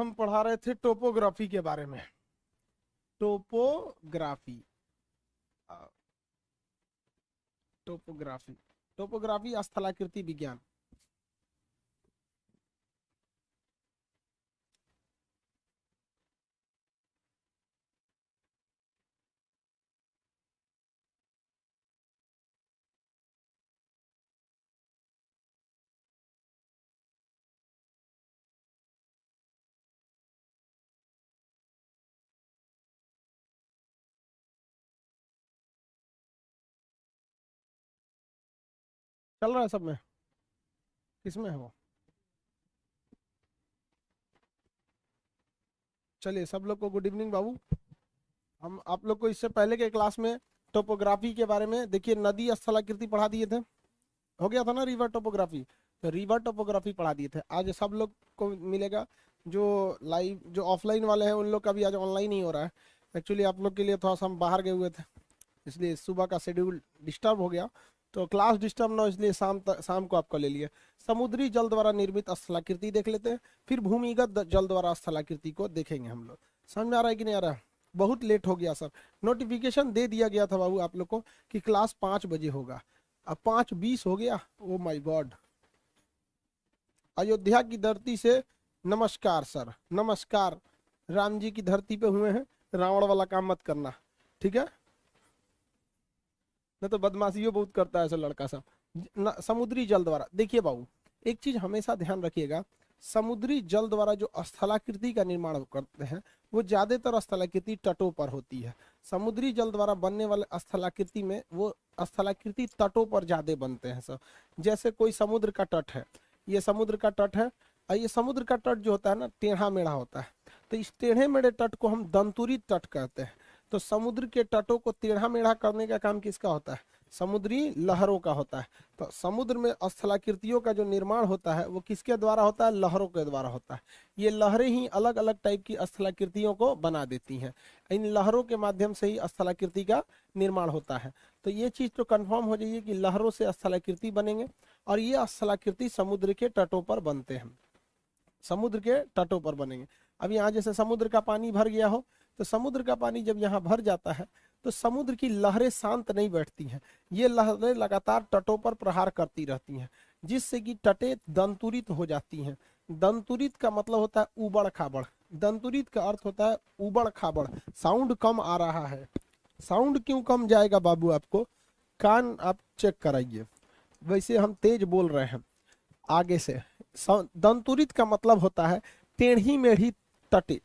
हम पढ़ा रहे थे टोपोग्राफी के बारे में। टोपोग्राफी टोपोग्राफी टोपोग्राफी स्थलाकृति विज्ञान। चल रहा है सब में? किसमें है वो? चलिए सब लोग को गुड इवनिंग बाबू। हम आप लोग को इससे पहले के क्लास में टोपोग्राफी के बारे में देखिए नदी स्थलाकृति पढ़ा दिए थे, हो गया था ना रिवर टोपोग्राफी। तो रिवर टोपोग्राफी पढ़ा दिए थे। आज सब लोग को मिलेगा, जो लाइव जो ऑफलाइन वाले हैं उन लोग का भी आज ऑनलाइन ही हो रहा है। एक्चुअली आप लोग के लिए थोड़ा सा हम बाहर गए हुए थे, इसलिए सुबह का शेड्यूल डिस्टर्ब हो गया, तो क्लास डिस्टर्ब ना हो इसलिए शाम को आपका ले लिया। समुद्री जल द्वारा निर्मित स्थलाकृति देख लेते हैं, फिर भूमिगत जल द्वारा स्थलाकृति को देखेंगे हम लोग। समझ में आ रहा है कि नहीं आ रहा है? बहुत लेट हो गया सर, नोटिफिकेशन दे दिया गया था बाबू आप लोग को कि क्लास 5 बजे होगा, अब 5:20 हो गया। Oh my God. अयोध्या की धरती से नमस्कार सर, नमस्कार। राम जी की धरती पे हुए हैं, रावण वाला काम मत करना, ठीक है? नहीं तो बदमाशियों बहुत करता है ऐसा लड़का सब। समुद्री जल द्वारा देखिए बाबू, एक चीज हमेशा ध्यान रखिएगा, समुद्री जल द्वारा जो स्थलाकृति का निर्माण करते हैं वो ज्यादातर स्थलाकृति तटों पर होती है। समुद्री जल द्वारा बनने वाले स्थलाकृति में वो स्थलाकृति तटों पर ज्यादा बनते हैं सर। जैसे कोई समुद्र का तट है, ये समुद्र का तट है, और ये समुद्र का तट जो होता है ना टेढ़ा मेढ़ा होता है, तो इस टेढ़े मेढ़े तट को हम दंतुरित तट कहते हैं। तो समुद्र के तटों को टेढ़ा मेढ़ा करने का काम किसका होता है? समुद्री लहरों का होता है। तो समुद्र में स्थलाकृतियों का जो निर्माण होता है वो किसके द्वारा होता है? लहरों के द्वारा होता है। ये लहरें ही अलग अलग टाइप की स्थलाकृतियों को बना देती हैं, इन लहरों के माध्यम से ही स्थलाकृति का निर्माण होता है। तो ये चीज तो कंफर्म हो जाइए कि लहरों से स्थलाकृति बनेंगे, और ये स्थलाकृति समुद्र के तटों पर बनते हैं, समुद्र के तटों पर बनेंगे। अब यहाँ जैसे समुद्र का पानी भर गया हो, तो समुद्र का पानी जब यहाँ भर जाता है तो समुद्र की लहरें शांत नहीं बैठती हैं, ये लहरें लगातार तटों पर प्रहार करती रहती हैं, जिससे कि तटें दंतुरित हो जाती हैं। दंतुरित का मतलब होता है उबड़ खाबड़, दंतुरित का अर्थ होता है उबड़ खाबड़। साउंड कम आ रहा है, साउंड क्यों कम जाएगा बाबू? आपको कान आप चेक कराइए, वैसे हम तेज बोल रहे हैं आगे से। दंतुरित का मतलब होता है टेढ़ी मेढ़ी तट,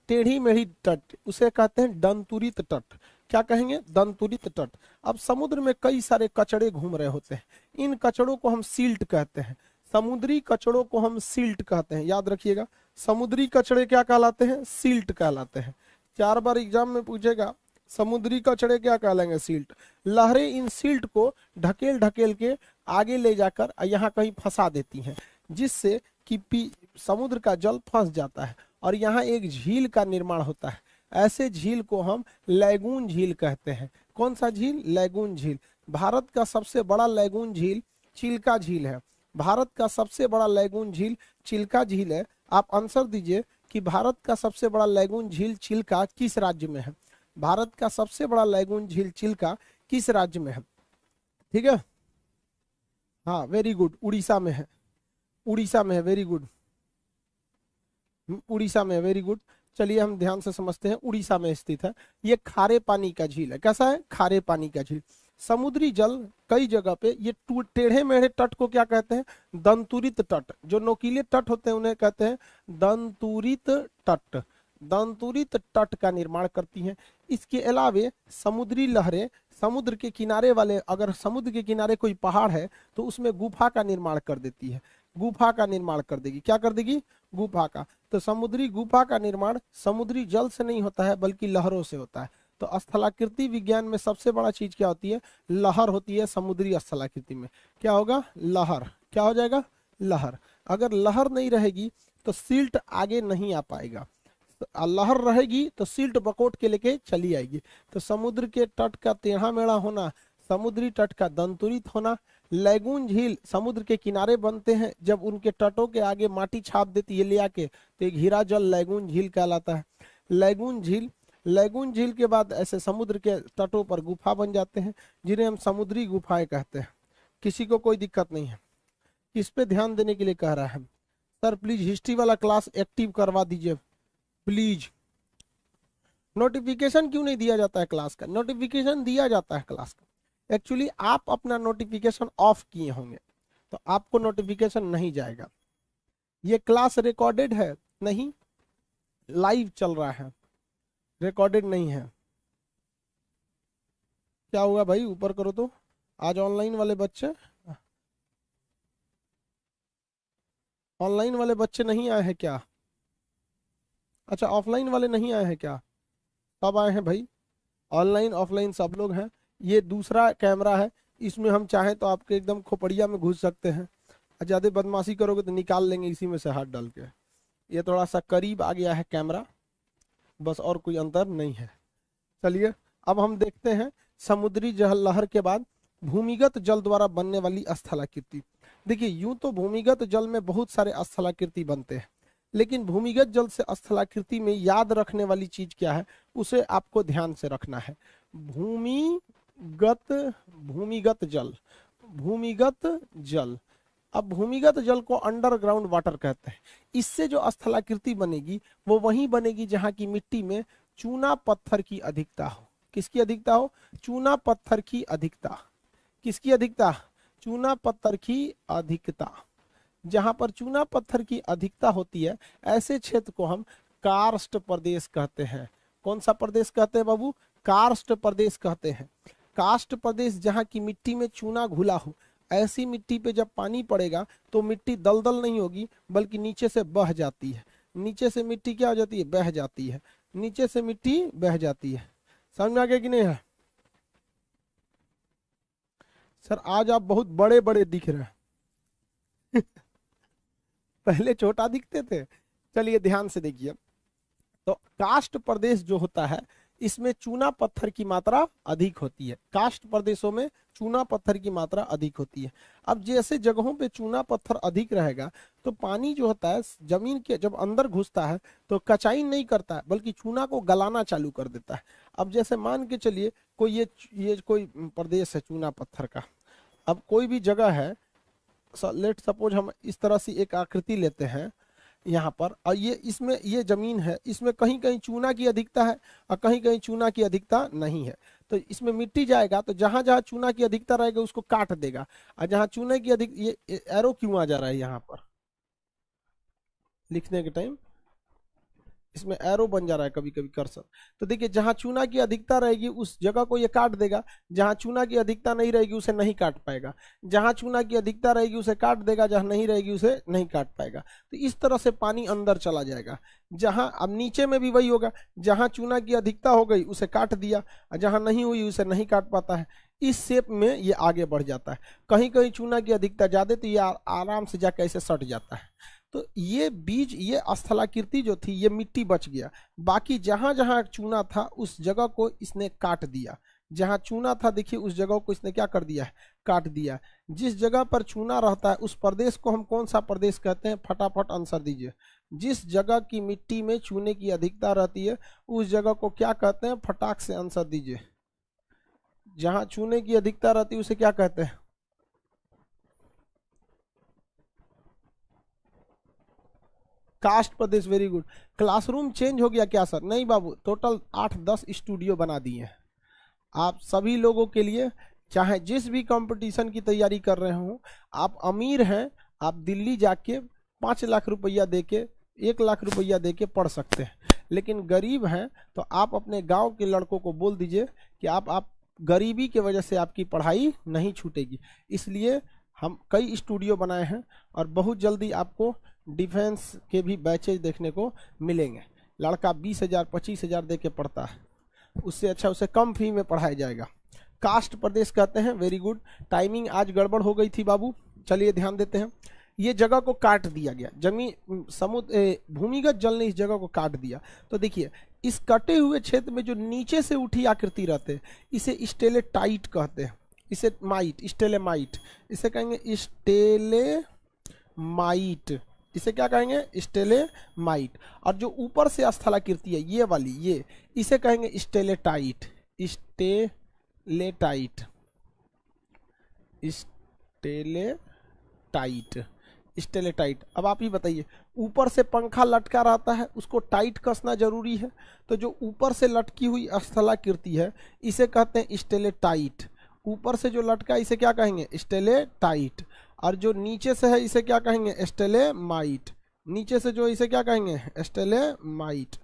टेढ़ी मेढ़ी तट, उसे कहते हैं दंतुरित तट। क्या कहेंगे? दंतुरित तट। अब समुद्र में कई सारे कचड़े घूम रहे होते हैं, इन कचड़ों को हम सिल्ट कहते हैं, समुद्री कचड़ों को हम सिल्ट कहते हैं। याद रखिएगा, समुद्री कचड़े क्या कहलाते हैं? सिल्ट कहलाते हैं। 4 बार एग्जाम में पूछेगा समुद्री कचड़े क्या कहलाएंगे? सिल्ट। लहरें इन सिल्ट को ढकेल ढकेल के आगे ले जाकर यहाँ कहीं फंसा देती हैं, जिससे कि समुद्र का जल फंस जाता है और यहाँ एक झील का निर्माण होता है। ऐसे झील को हम लैगून झील कहते हैं। कौन सा झील? लैगून झील। भारत का सबसे बड़ा लैगून झील चिल्का झील है। भारत का सबसे बड़ा लैगून झील चिल्का झील है। आप आंसर दीजिए कि भारत का सबसे बड़ा लैगून झील चिल्का किस राज्य में है? भारत का सबसे बड़ा लैगून झील चिल्का किस राज्य में है? ठीक है, हाँ वेरी गुड, उड़ीसा में है, उड़ीसा में है, वेरी गुड, उड़ीसा में है, वेरी गुड। चलिए हम ध्यान से समझते हैं, उड़ीसा में स्थित है। ये खारे पानी का झील है। कैसा है? खारे पानी का झील। समुद्री जल कई जगह पे ये टेढ़े मेढ़े तट को क्या कहते हैं? दंतुरित तट। जो नोकीले तट होते हैं उन्हें कहते हैं दंतुरित तट। दंतुरित तट का निर्माण करती हैं। इसके अलावे समुद्री लहरें समुद्र के किनारे वाले, अगर समुद्र के किनारे कोई पहाड़ है तो उसमें गुफा का निर्माण कर देती है, गुफा का निर्माण कर देगी। क्या कर देगी? गुफा का। तो समुद्री गुफा का निर्माण समुद्री जल से नहीं होता है बल्कि लहरों से होता है। तो स्थलाकृति विज्ञान में सबसे बड़ा चीज क्या होती है? लहर होती है। समुद्री स्थलाकृति में क्या होगा? लहर। क्या हो जाएगा? लहर। अगर लहर नहीं रहेगी तो सिल्ट आगे नहीं आ पाएगा, तो लहर रहेगी तो सिल्ट बकोट के लेके चली आएगी। तो समुद्र के तट का टेढ़ा मेढ़ा होना, समुद्री तट का दंतुरित होना, लैगून झील समुद्र के किनारे बनते हैं, जब उनके तटों के आगे माटी छाप देती है ले आके तो एक हीरा जल लैगून झील कहलाता है। लैगून झील के बाद ऐसे समुद्र के तटों पर गुफा बन जाते हैं जिन्हें हम समुद्री गुफाएं कहते हैं। किसी को कोई दिक्कत नहीं है? इस पे ध्यान देने के लिए कह रहा है सर, प्लीज हिस्ट्री वाला क्लास एक्टिव करवा दीजिए प्लीज। नोटिफिकेशन क्यों नहीं दिया जाता है क्लास का? नोटिफिकेशन दिया जाता है क्लास का, एक्चुअली आप अपना नोटिफिकेशन ऑफ किए होंगे तो आपको नोटिफिकेशन नहीं जाएगा। ये क्लास रिकॉर्डेड है नहीं, लाइव चल रहा है, रिकॉर्डेड नहीं है। क्या हुआ भाई, ऊपर करो तो। आज ऑनलाइन वाले बच्चे नहीं आए हैं क्या? अच्छा, ऑफलाइन वाले नहीं आए हैं क्या? सब आए हैं भाई, ऑनलाइन ऑफलाइन सब लोग हैं। ये दूसरा कैमरा है, इसमें हम चाहें तो आपके एकदम खोपड़िया में घुस सकते हैं, ज्यादा बदमाशी करोगे तो निकाल लेंगे इसी में से हाथ डाल के। ये थोड़ा सा करीब आ गया है कैमरा, बस, और कोई अंतर नहीं है। चलिए अब हम देखते हैं समुद्री जल लहर के बाद भूमिगत जल द्वारा बनने वाली स्थलाकृति। देखिए यूं तो भूमिगत जल में बहुत सारे स्थलाकृति बनते हैं, लेकिन भूमिगत जल से स्थलाकृति में याद रखने वाली चीज क्या है उसे आपको ध्यान से रखना है। भूमिगत जल। अब भूमिगत जल को अंडरग्राउंड वाटर कहते हैं। इससे जो स्थलाकृति बनेगी वो वहीं बनेगी जहां की मिट्टी में चूना पत्थर की अधिकता हो। किसकी अधिकता हो? चूना पत्थर की अधिकता। किसकी अधिकता? चूना पत्थर की अधिकता। जहां पर चूना पत्थर की अधिकता होती है ऐसे क्षेत्र को हम कार्स्ट प्रदेश कहते हैं। कौन सा प्रदेश कहते हैं बाबू? कार्स्ट प्रदेश कहते हैं। कास्ट प्रदेश जहां की मिट्टी में चूना घुला हो, ऐसी मिट्टी पे जब पानी पड़ेगा तो मिट्टी दलदल नहीं होगी बल्कि नीचे से बह जाती है। नीचे से मिट्टी क्या हो जाती है? बह जाती है। नीचे से मिट्टी बह जाती है। समझ में आ गया कि नहीं है? सर आज आप बहुत बड़े बड़े दिख रहे हैं पहले छोटा दिखते थे। चलिए ध्यान से देखिए, तो कास्ट प्रदेश जो होता है इसमें चूना पत्थर की मात्रा अधिक होती है। कास्ट प्रदेशों में चूना पत्थर की मात्रा अधिक होती है। अब जैसे जगहों पे चूना पत्थर अधिक रहेगा तो पानी जो होता है जमीन के जब अंदर घुसता है तो कचाई नहीं करता है बल्कि चूना को गलाना चालू कर देता है। अब जैसे मान के चलिए कोई ये कोई प्रदेश है चूना पत्थर का। अब कोई भी जगह है, लेट सपोज हम इस तरह से एक आकृति लेते हैं यहाँ पर, और ये इसमें ये जमीन है, इसमें कहीं कहीं चूना की अधिकता है और कहीं कहीं चूना की अधिकता नहीं है। तो इसमें मिट्टी जाएगा तो जहां जहां चूना की अधिकता रहेगा उसको काट देगा, और जहां चूने की अधिक, ये एरो क्यों आ जा रहा है यहाँ पर लिखने के टाइम? इसमें एरो बन जा रहा है कभी कभी कर्सर। तो देखिए जहां चूना की अधिकता रहेगी उस जगह को ये काट देगा, जहां चूना की अधिकता नहीं रहेगी उसे नहीं काट पाएगा, जहां चूना की अधिकता रहेगी उसे काट देगा, जहां नहीं रहेगी उसे नहीं काट पाएगा। तो इस तरह से पानी अंदर चला जाएगा। जहां अब नीचे में भी वही होगा, जहां चूना की अधिकता हो गई उसे काट दिया और जहां नहीं हुई उसे नहीं काट पाता है। इस शेप में ये आगे बढ़ जाता है। कहीं कहीं चूना की अधिकता ज्यादा तो ये आराम से जाकर ऐसे सट जाता है। तो ये बीज, ये स्थलाकृति जो थी ये मिट्टी बच गया। बाकी जहां जहां चूना था उस जगह को इसने काट दिया। जहां चूना था देखिए उस जगह को इसने क्या कर दिया है? काट दिया। जिस जगह पर चूना रहता है उस प्रदेश को हम कौन सा प्रदेश कहते हैं? फटाफट आंसर दीजिए। जिस जगह की मिट्टी में चूने की अधिकता रहती है उस जगह को क्या कहते हैं? फटाक से आंसर दीजिए। जहां चूने की अधिकता रहती है उसे क्या कहते हैं? कास्ट प्रदेश। Very good. क्लासरूम चेंज हो गया क्या सर? नहीं बाबू, टोटल 8-10 स्टूडियो बना दिए हैं आप सभी लोगों के लिए। चाहे जिस भी कंपटीशन की तैयारी कर रहे हो, आप अमीर हैं, आप दिल्ली जाके 5 लाख रुपया देके 1 लाख रुपया देके पढ़ सकते हैं, लेकिन गरीब हैं तो आप अपने गांव के लड़कों को बोल दीजिए कि आप गरीबी की वजह से आपकी पढ़ाई नहीं छूटेगी। इसलिए हम कई स्टूडियो बनाए हैं और बहुत जल्दी आपको डिफेंस के भी बैचेज देखने को मिलेंगे। लड़का 20,000 25,000 दे के पढ़ता है, उससे अच्छा उसे कम फी में पढ़ाया जाएगा। कास्ट प्रदेश कहते हैं। Very good. टाइमिंग आज गड़बड़ हो गई थी बाबू, चलिए ध्यान देते हैं। ये जगह को काट दिया गया, जमीन समुद्र भूमिगत जल ने इस जगह को काट दिया। तो देखिए इस कटे हुए क्षेत्र में जो नीचे से उठी आकृति रहते हैं इसे स्टेलेटाइट कहते हैं। इसे माइट, स्टेलेमाइट, इसे कहेंगे स्टेलेमाइट, इसे क्या कहेंगे स्टेलेमाइट। और जो ऊपर से स्थलाकृति है ये वाली, ये इसे कहेंगे स्टेलेटाइट, स्टेलेटाइट, स्टेलेटाइट, स्टेलेटाइट। अब आप ही बताइए, ऊपर से पंखा लटका रहता है उसको टाइट कसना जरूरी है, तो जो ऊपर से लटकी हुई स्थलाकृति है इसे कहते हैं स्टेलेटाइट। ऊपर से जो लटका इसे क्या कहेंगे स्टेलेटाइट, और जो नीचे से है इसे क्या कहेंगे स्टेलेमाइट, नीचे से जो इसे क्या कहेंगे स्टेलेमाइट।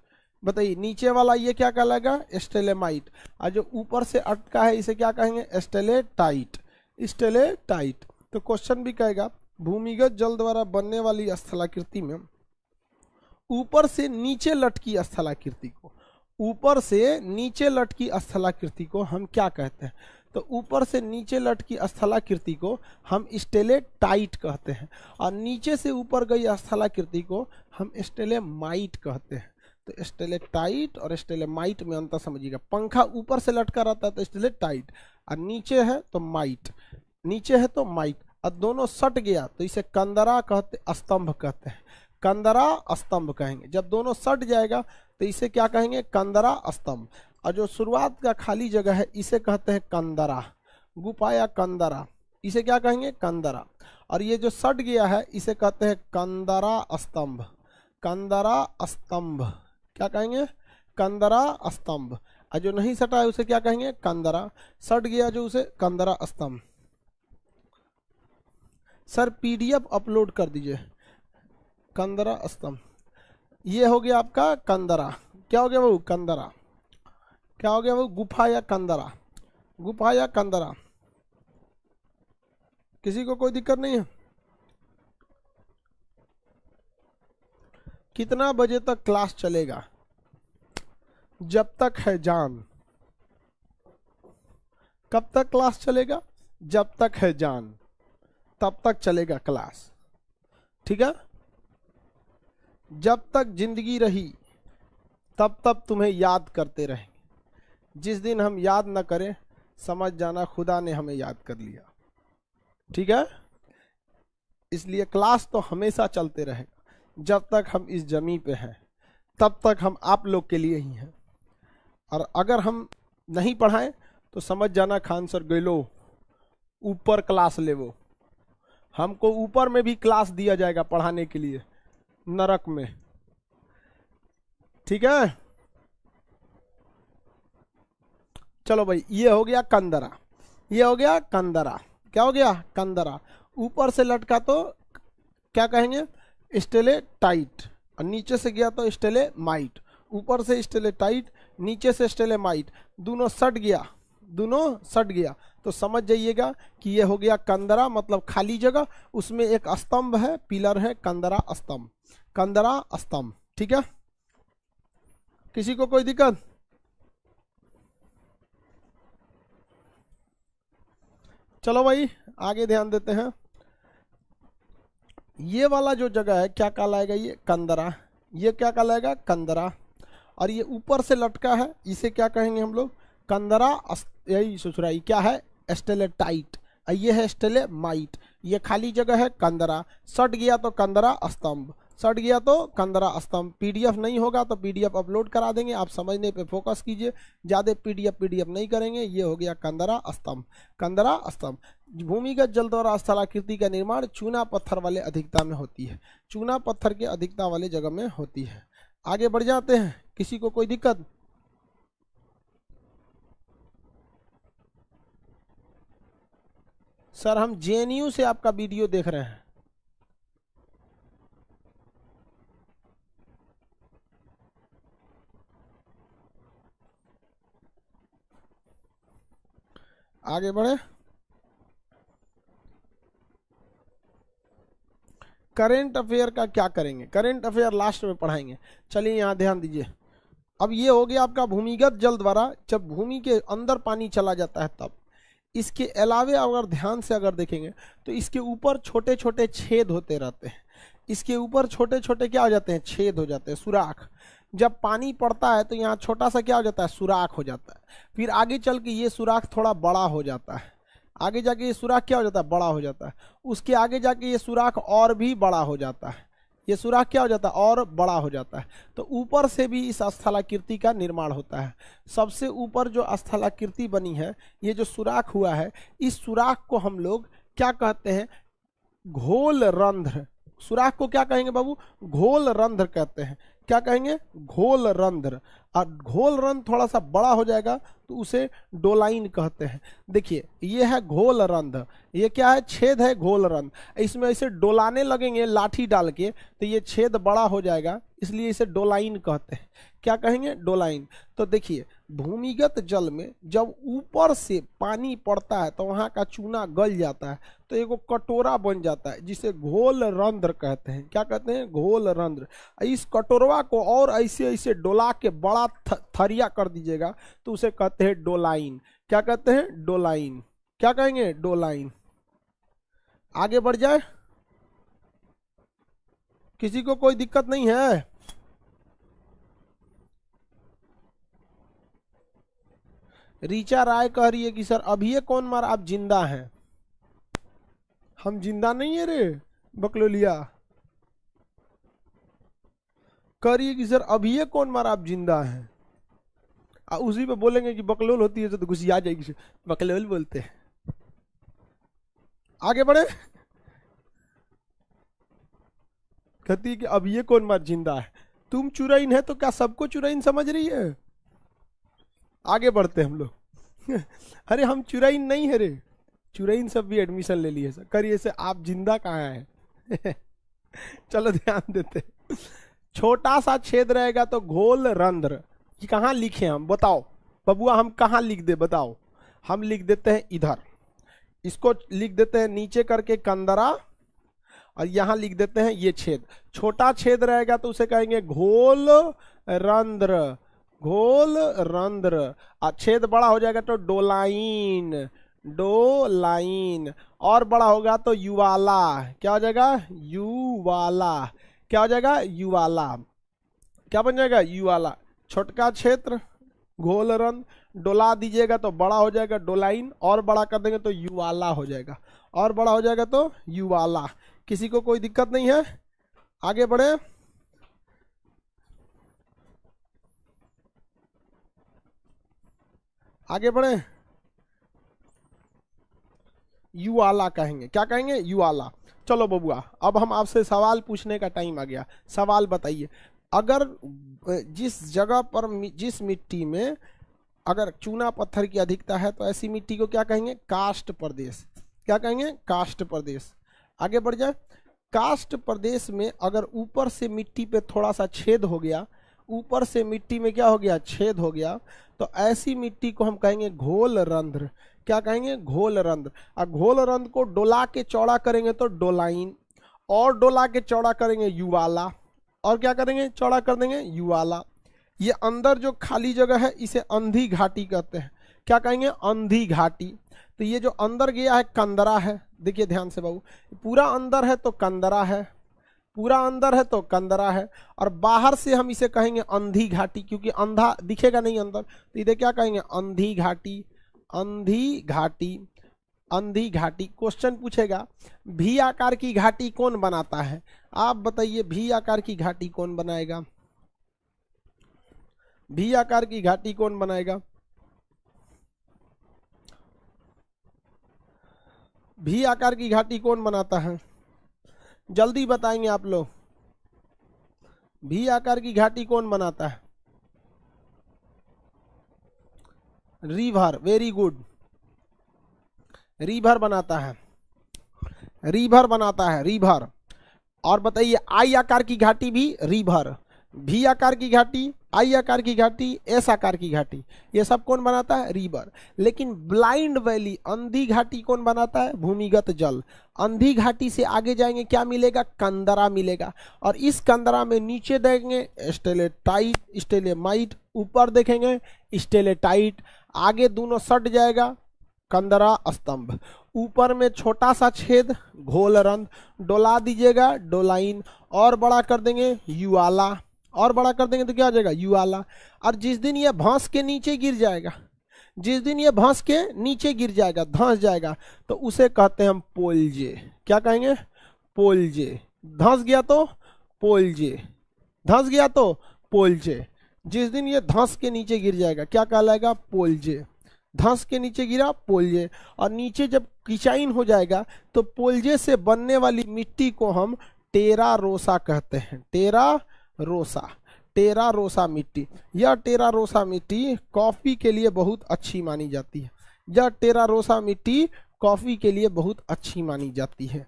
बताइए नीचे वाला ये क्या कहलाएगा स्टेलेमाइट, और जो ऊपर से अटका है इसे क्या कहेंगे स्टेलेटाइट, स्टेलेटाइट। तो क्वेश्चन भी कहेगा भूमिगत जल द्वारा बनने वाली स्थलाकृति में ऊपर से नीचे लटकी स्थलाकृति को, ऊपर से नीचे लटकी स्थलाकृति को हम क्या कहते हैं, तो ऊपर से नीचे लटकी स्थलाकृति को हम स्टेलेटाइट कहते हैं, और नीचे से ऊपर गई स्थलाकृति को हम स्टेलेमाइट कहते हैं। तो स्टेलेटाइट और स्टेलेमाइट में अंतर समझिएगा। पंखा ऊपर से लटका रहता है तो स्टेलेटाइट, और नीचे है तो माइट, नीचे है तो माइट, और दोनों सट गया तो इसे कंदरा कहते, स्तंभ कहते हैं, कंदरा स्तंभ कहेंगे। जब दोनों सट जाएगा तो इसे क्या कहेंगे कंदरा स्तंभ। और जो शुरुआत का खाली जगह है इसे कहते हैं कंदरा, गुफा या कंदरा, इसे क्या कहेंगे कंदरा। और ये जो सट गया है इसे कहते हैं कंदरा स्तंभ, कंदरा स्तंभ, क्या कहेंगे कंदरा स्तंभ। और जो नहीं सटा है उसे क्या कहेंगे कंदरा, सट गया जो उसे कंदरा स्तंभ। सर पीडीएफ अपलोड कर दीजिए, कंदरा स्तंभ। ये हो गया आपका कंदरा, क्या हो गया वो कंदरा, क्या हो गया वो गुफा या कंदरा, गुफा या कंदरा। किसी को कोई दिक्कत नहीं है? कितना बजे तक क्लास चलेगा? जब तक है जान। कब तक क्लास चलेगा? जब तक है जान तब तक चलेगा क्लास, ठीक है। जब तक जिंदगी रही तब तब तुम्हें याद करते रहेंगे, जिस दिन हम याद न करें समझ जाना खुदा ने हमें याद कर लिया, ठीक है। इसलिए क्लास तो हमेशा चलते रहेगा, जब तक हम इस जमीन पे हैं तब तक हम आप लोग के लिए ही हैं। और अगर हम नहीं पढ़ाएं तो समझ जाना खान सर गइलो ऊपर क्लास लेवो, हमको ऊपर में भी क्लास दिया जाएगा पढ़ाने के लिए नरक में, ठीक है। चलो भाई, ये हो गया कंदरा, ये हो गया कंदरा, क्या हो गया कंदरा। ऊपर से लटका तो क्या कहेंगे स्टेलेटाइट, और नीचे से गया तो स्टेलेमाइट। ऊपर से स्टेलेटाइट, नीचे से स्टेलेमाइट, दोनों सट गया, दोनों सट गया तो समझ जाइएगा कि ये हो गया कंदरा, मतलब खाली जगह, उसमें एक स्तंभ है, पिलर है, कंदरा स्तंभ, कंदरा स्तंभ, ठीक है। किसी को कोई दिक्कत? चलो भाई आगे ध्यान देते हैं। ये वाला जो जगह है क्या कहलाएगा, ये कंदरा, ये क्या कहलाएगा कंदरा। और ये ऊपर से लटका है इसे क्या कहेंगे हम लोग कंदरा, यही ससुराई क्या है स्टेलेटाइट, ये है स्टेलेमाइट। ये खाली जगह है कंदरा, सट गया तो कंदरा स्तंभ, सट गया तो कंदरा स्तंभ। पीडीएफ नहीं होगा तो पीडीएफ अपलोड करा देंगे, आप समझने पे फोकस कीजिए, ज़्यादा पीडीएफ नहीं करेंगे। ये हो गया कंदरा स्तंभ, कंदरा स्तंभ। भूमिगत जल द्वारा स्थलाकृति का निर्माण चूना पत्थर वाले अधिकता में होती है, चूना पत्थर के अधिकता वाले जगह में होती है। आगे बढ़ जाते हैं, किसी को कोई दिक्कत? सर हम जेएनयू से आपका वीडियो देख रहे हैं। आगे बढ़े। करेंट अफेयर का क्या करेंगे, करेंट अफेयर लास्ट में पढ़ाएंगे। चलिए यहाँ ध्यान दीजिए। अब ये हो गया आपका भूमिगत जल द्वारा, जब भूमि के अंदर पानी चला जाता है तब। इसके अलावे अगर ध्यान से अगर देखेंगे तो इसके ऊपर छोटे छोटे छेद होते रहते हैं, इसके ऊपर छोटे छोटे क्या हो जाते हैं छेद हो जाते हैं, सुराख। जब पानी पड़ता है तो यहाँ छोटा सा क्या हो जाता है सुराख हो जाता है, फिर आगे चल के ये सुराख थोड़ा बड़ा हो जाता है, आगे जाके ये सुराख क्या हो जाता है, बड़ा हो जाता है। उसके आगे जाके ये सुराख और भी बड़ा हो जाता है, ये सुराख क्या हो जाता है, और बड़ा हो जाता है। तो ऊपर से भी इस स्थलाकृति का निर्माण होता है। सबसे ऊपर जो स्थलाकृति बनी है, ये जो सुराख हुआ है, इस सुराख को हम लोग क्या कहते हैं, घोल रंध्र। सुराख को क्या कहेंगे बाबू, घोल रंध्र कहते हैं। क्या कहेंगे, घोल रंध्र। और घोल रंध्र थोड़ा सा बड़ा हो जाएगा तो उसे डोलाइन कहते हैं। देखिए ये है घोल रंध्र, ये क्या है, छेद है घोल रंध्र। इसमें ऐसे डोलाने लगेंगे लाठी डाल के तो ये छेद बड़ा हो जाएगा, इसलिए इसे डोलाइन कहते हैं। क्या कहेंगे, डोलाइन। तो देखिए भूमिगत जल में जब ऊपर से पानी पड़ता है तो वहाँ का चूना गल जाता है, तो एक कटोरा बन जाता है जिसे घोल रंध्र कहते हैं। क्या कहते हैं, घोल रंध्र। इस कटोरवा को और ऐसे ऐसे डोला के बड़ा थरिया कर दीजिएगा तो उसे कहते हैं डोलाइन। क्या कहते हैं, डोलाइन। क्या कहेंगे, डोलाइन। आगे बढ़ जाए, किसी को कोई दिक्कत नहीं है? रीचा राय कह रही है कि सर अभी ये कौन मारा, आप जिंदा हैं? हम जिंदा नहीं है रे बकलोलिया। कह रही है कि सर अभी ये कौन मारा, आप जिंदा हैं। उसी पे बोलेंगे कि बकलोल होती है तो गुस्सा आ जाएगी, बकलोल बोलते हैं। आगे बढ़े, कहती है कि अब ये कौन मार जिंदा है। तुम चुराइन है तो क्या सबको चुराइन समझ रही है? आगे बढ़ते हम लोग। अरे हम चुराइन नहीं है रे, चुराइन सब भी एडमिशन ले लिए। करिए से आप जिंदा कहाँ हैं? चलो ध्यान देते। छोटा सा छेद रहेगा तो घोल रंध्र। ये कहाँ लिखे हम, बताओ बबुआ, हम कहाँ लिख दे बताओ? हम लिख देते हैं इधर, इसको लिख देते हैं नीचे करके कंदरा, और यहाँ लिख देते हैं ये छेद। छोटा छेद रहेगा तो उसे कहेंगे घोल रंध्र, घोल रंध्र। और छेद बड़ा हो जाएगा तो डोलाइन, डोलाइन। और बड़ा होगा तो युवाला। क्या हो जाएगा, युवाला। क्या हो जाएगा, युवाला। क्या बन जाएगा, युवाला। छोटका क्षेत्र घोल रंध्र, डोला दीजिएगा तो बड़ा हो जाएगा डोलाइन, और बड़ा कर देंगे तो युवाला हो जाएगा, और बड़ा हो जाएगा तो युवाला। किसी को कोई दिक्कत नहीं है? आगे बढ़े, आगे बढ़े। युवाला कहेंगे। क्या कहेंगे, युवाला। चलो बबुआ, अब हम आपसे सवाल पूछने का टाइम आ गया। सवाल बताइए, अगर जिस जगह पर, जिस मिट्टी में अगर चूना पत्थर की अधिकता है तो ऐसी मिट्टी को क्या कहेंगे, काष्ठ प्रदेश। क्या कहेंगे, काष्ठ प्रदेश। आगे बढ़ जाए, काष्ठ प्रदेश में अगर ऊपर से मिट्टी पे थोड़ा सा छेद हो गया, ऊपर से मिट्टी में क्या हो गया, छेद हो गया, तो ऐसी मिट्टी को हम कहेंगे घोल रंध्र। क्या कहेंगे, घोल रंध्र। और घोल रंध्र को डोला के चौड़ा करेंगे तो डोलाइन, और डोला के चौड़ा करेंगे युवाला, और क्या करेंगे, चौड़ा कर देंगे युवाला। ये अंदर जो खाली जगह है इसे अंधी घाटी कहते हैं। क्या कहेंगे, अंधी घाटी। तो ये जो अंदर गया है कंदरा है। देखिए ध्यान से बाबू, पूरा अंदर है तो कंदरा है, पूरा अंदर है तो कंदरा है, और बाहर से हम इसे कहेंगे अंधी घाटी, क्योंकि अंधा दिखेगा नहीं अंदर, तो इधर क्या कहेंगे, अंधी घाटी। अंधी घाटी, अंधी घाटी। क्वेश्चन पूछेगा भी आकार की घाटी कौन बनाता है? आप बताइए, भी आकार की घाटी कौन बनाएगा? भी आकार की घाटी कौन बनाएगा? भी आकार की घाटी कौन बनाता है? जल्दी बताएंगे आप लोग। भी आकार की घाटी कौन बनाता है? रिवर। वेरी गुड, रिवर बनाता है, रिवर बनाता है, रिवर। और बताइए, आई आकार की घाटी भी रिवर, भी आकार की घाटी, आई आकार की घाटी, एस आकार की घाटी, ये सब कौन बनाता है? रिवर। लेकिन ब्लाइंड वैली, अंधी घाटी कौन बनाता है? भूमिगत जल। अंधी घाटी से आगे जाएंगे क्या मिलेगा? कंदरा मिलेगा। और इस कंदरा में नीचे देखेंगे स्टेलेटाइट, स्टेलेमाइट, ऊपर देखेंगे स्टेलेटाइट, आगे दोनों सट जाएगा कंदरा स्तंभ। ऊपर में छोटा सा छेद घोल रंध्र, डोला दीजिएगा डोलाइन, और बड़ा कर देंगे युवाला, और बड़ा कर देंगे तो क्या हो जाएगा? युवाला। और जिस दिन ये भैंस के नीचे गिर जाएगा, जिस दिन ये धंस के नीचे गिर जाएगा, धंस जाएगा, तो उसे कहते हैं हम पोलजे। क्या कहेंगे? पोलजे। धंस गया तो पोलजे, धंस गया तो पोलजे। जिस दिन ये धंस के नीचे गिर जाएगा क्या कहलाएगा? पोलजे। धंस के नीचे गिरा, पोलजे। और नीचे जब किचाइन हो जाएगा तो पोलजे से बनने वाली मिट्टी को हम टेरा रोसा कहते हैं। टेरा रोसा, टेरा रोसा मिट्टी। यह टेरा रोसा मिट्टी कॉफी के लिए बहुत अच्छी मानी जाती है। यह टेरा रोसा मिट्टी कॉफी के लिए बहुत अच्छी मानी जाती है।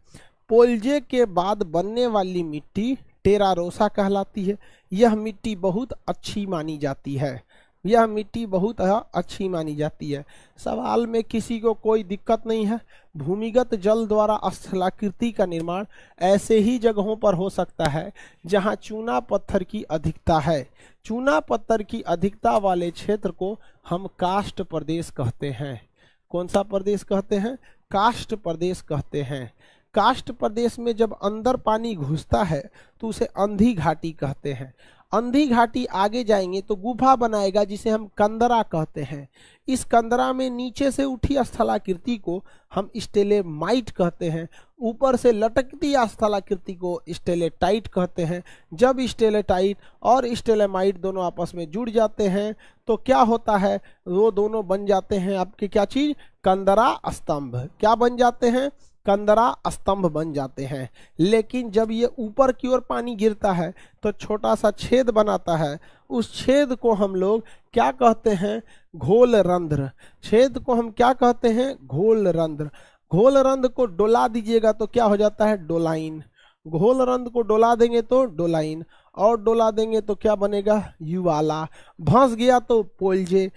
पोलजे के बाद बनने वाली मिट्टी टेरा रोसा कहलाती है। यह मिट्टी बहुत अच्छी मानी जाती है। यह मिट्टी बहुत अच्छी मानी जाती है। सवाल में किसी को कोई दिक्कत नहीं है। भूमिगत जल द्वारा स्थलाकृति का निर्माण ऐसे ही जगहों पर हो सकता है जहां चूना पत्थर की अधिकता है। चूना पत्थर की अधिकता वाले क्षेत्र को हम काष्ठ प्रदेश कहते हैं। कौन सा प्रदेश कहते हैं? काष्ठ प्रदेश कहते हैं। काष्ठ प्रदेश में जब अंदर पानी घुसता है तो उसे अंधी घाटी कहते हैं। अंधी घाटी आगे जाएंगे तो गुफा बनाएगा जिसे हम कंदरा कहते हैं। इस कंदरा में नीचे से उठी स्थलाकृति को हम स्टेलेमाइट कहते हैं। ऊपर से लटकती स्थलाकृति को स्टेलेटाइट कहते हैं। जब स्टेलेटाइट और स्टेलेमाइट दोनों आपस में जुड़ जाते हैं तो क्या होता है? वो दोनों बन जाते हैं आपके क्या चीज? कंदरा स्तंभ। क्या बन जाते हैं? कंदरा स्तंभ बन जाते हैं। लेकिन जब ये ऊपर की ओर पानी गिरता है तो छोटा सा छेद बनाता है। उस छेद को हम लोग क्या कहते हैं? घोल रंध्र। छेद को हम क्या कहते हैं? घोल रंध्र। घोल रंध्र को डोला दीजिएगा तो क्या हो जाता है? डोलाइन। घोल रंध्र को डोला देंगे तो डोलाइन, और डोला देंगे तो क्या बनेगा? युवाला। भंस गया तो पोलजे।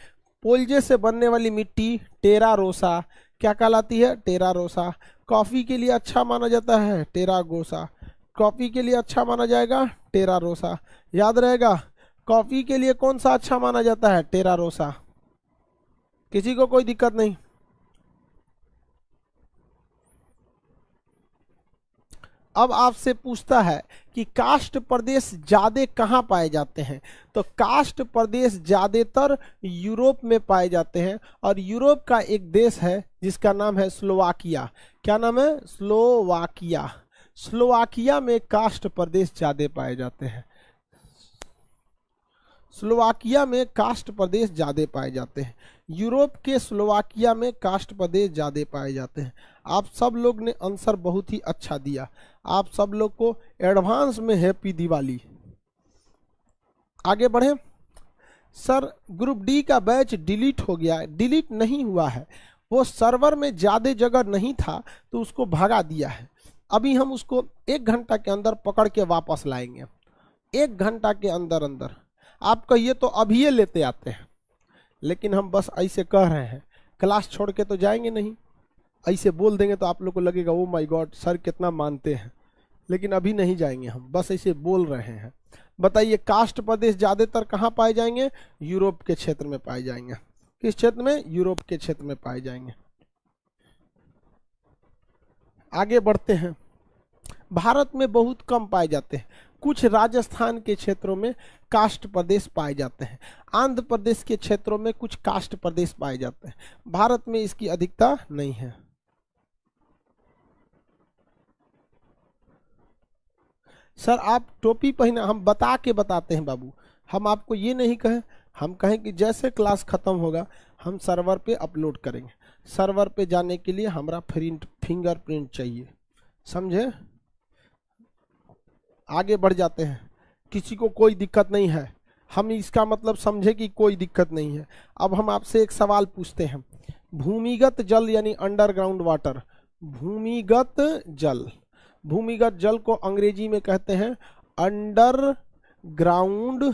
पोलजे से बनने वाली मिट्टी टेरा रोसा क्या कहलाती है? टेरा रोसा। कॉफी के लिए अच्छा माना जाता है टेरा गोसा। कॉफी के लिए अच्छा माना जाएगा टेरा रोसा। याद रहेगा, कॉफी के लिए कौन सा अच्छा माना जाता है? टेरा रोसा। किसी को कोई दिक्कत नहीं? अब आपसे पूछता है कि काष्ठ प्रदेश ज्यादा कहाँ पाए जाते हैं? तो काष्ठ प्रदेश ज्यादातर यूरोप में पाए जाते हैं। और यूरोप का एक देश है जिसका नाम है स्लोवाकिया। क्या नाम है? स्लोवाकिया। स्लोवाकिया में काष्ठ प्रदेश ज्यादा पाए जाते हैं। स्लोवाकिया में काष्ठ प्रदेश ज्यादा पाए जाते हैं। यूरोप के स्लोवाकिया में काष्ठ प्रदेश ज्यादा पाए जाते हैं। आप सब लोग ने आंसर बहुत ही अच्छा दिया। आप सब लोग को एडवांस में हैप्पी दिवाली। आगे बढ़े। सर ग्रुप डी का बैच डिलीट हो गया है। डिलीट नहीं हुआ है, वो सर्वर में ज्यादा जगह नहीं था तो उसको भगा दिया है। अभी हम उसको 1 घंटा के अंदर पकड़ के वापस लाएंगे। 1 घंटा के अंदर अंदर। आप कहिए तो अभी ये लेते आते हैं, लेकिन हम बस ऐसे कह रहे हैं, क्लास छोड़ के तो जाएंगे नहीं। ऐसे बोल देंगे तो आप लोग को लगेगा ओ माय गॉड सर कितना मानते हैं, लेकिन अभी नहीं जाएंगे हम, बस ऐसे बोल रहे हैं। बताइए काष्ठ प्रदेश ज्यादातर कहाँ पाए जाएंगे? यूरोप के क्षेत्र में पाए जाएंगे। किस क्षेत्र में? यूरोप के क्षेत्र में पाए जाएंगे। आगे बढ़ते हैं। भारत में बहुत कम पाए जाते हैं। कुछ राजस्थान के क्षेत्रों में काष्ठ प्रदेश पाए जाते हैं। आंध्र प्रदेश के क्षेत्रों में कुछ काष्ठ प्रदेश पाए जाते हैं। भारत में इसकी अधिकता नहीं है। सर आप टोपी पहना, हम बता के बताते हैं बाबू। हम आपको ये नहीं कहें, हम कहें कि जैसे क्लास खत्म होगा हम सर्वर पे अपलोड करेंगे। सर्वर पे जाने के लिए हमारा फिंगरप्रिंट चाहिए, समझे? आगे बढ़ जाते हैं। किसी को कोई दिक्कत नहीं है, हम इसका मतलब समझे कि कोई दिक्कत नहीं है। अब हम आपसे एक सवाल पूछते हैं। भूमिगत जल यानी अंडरग्राउंड वाटर। भूमिगत जल, भूमिगत जल को अंग्रेजी में कहते हैं अंडरग्राउंड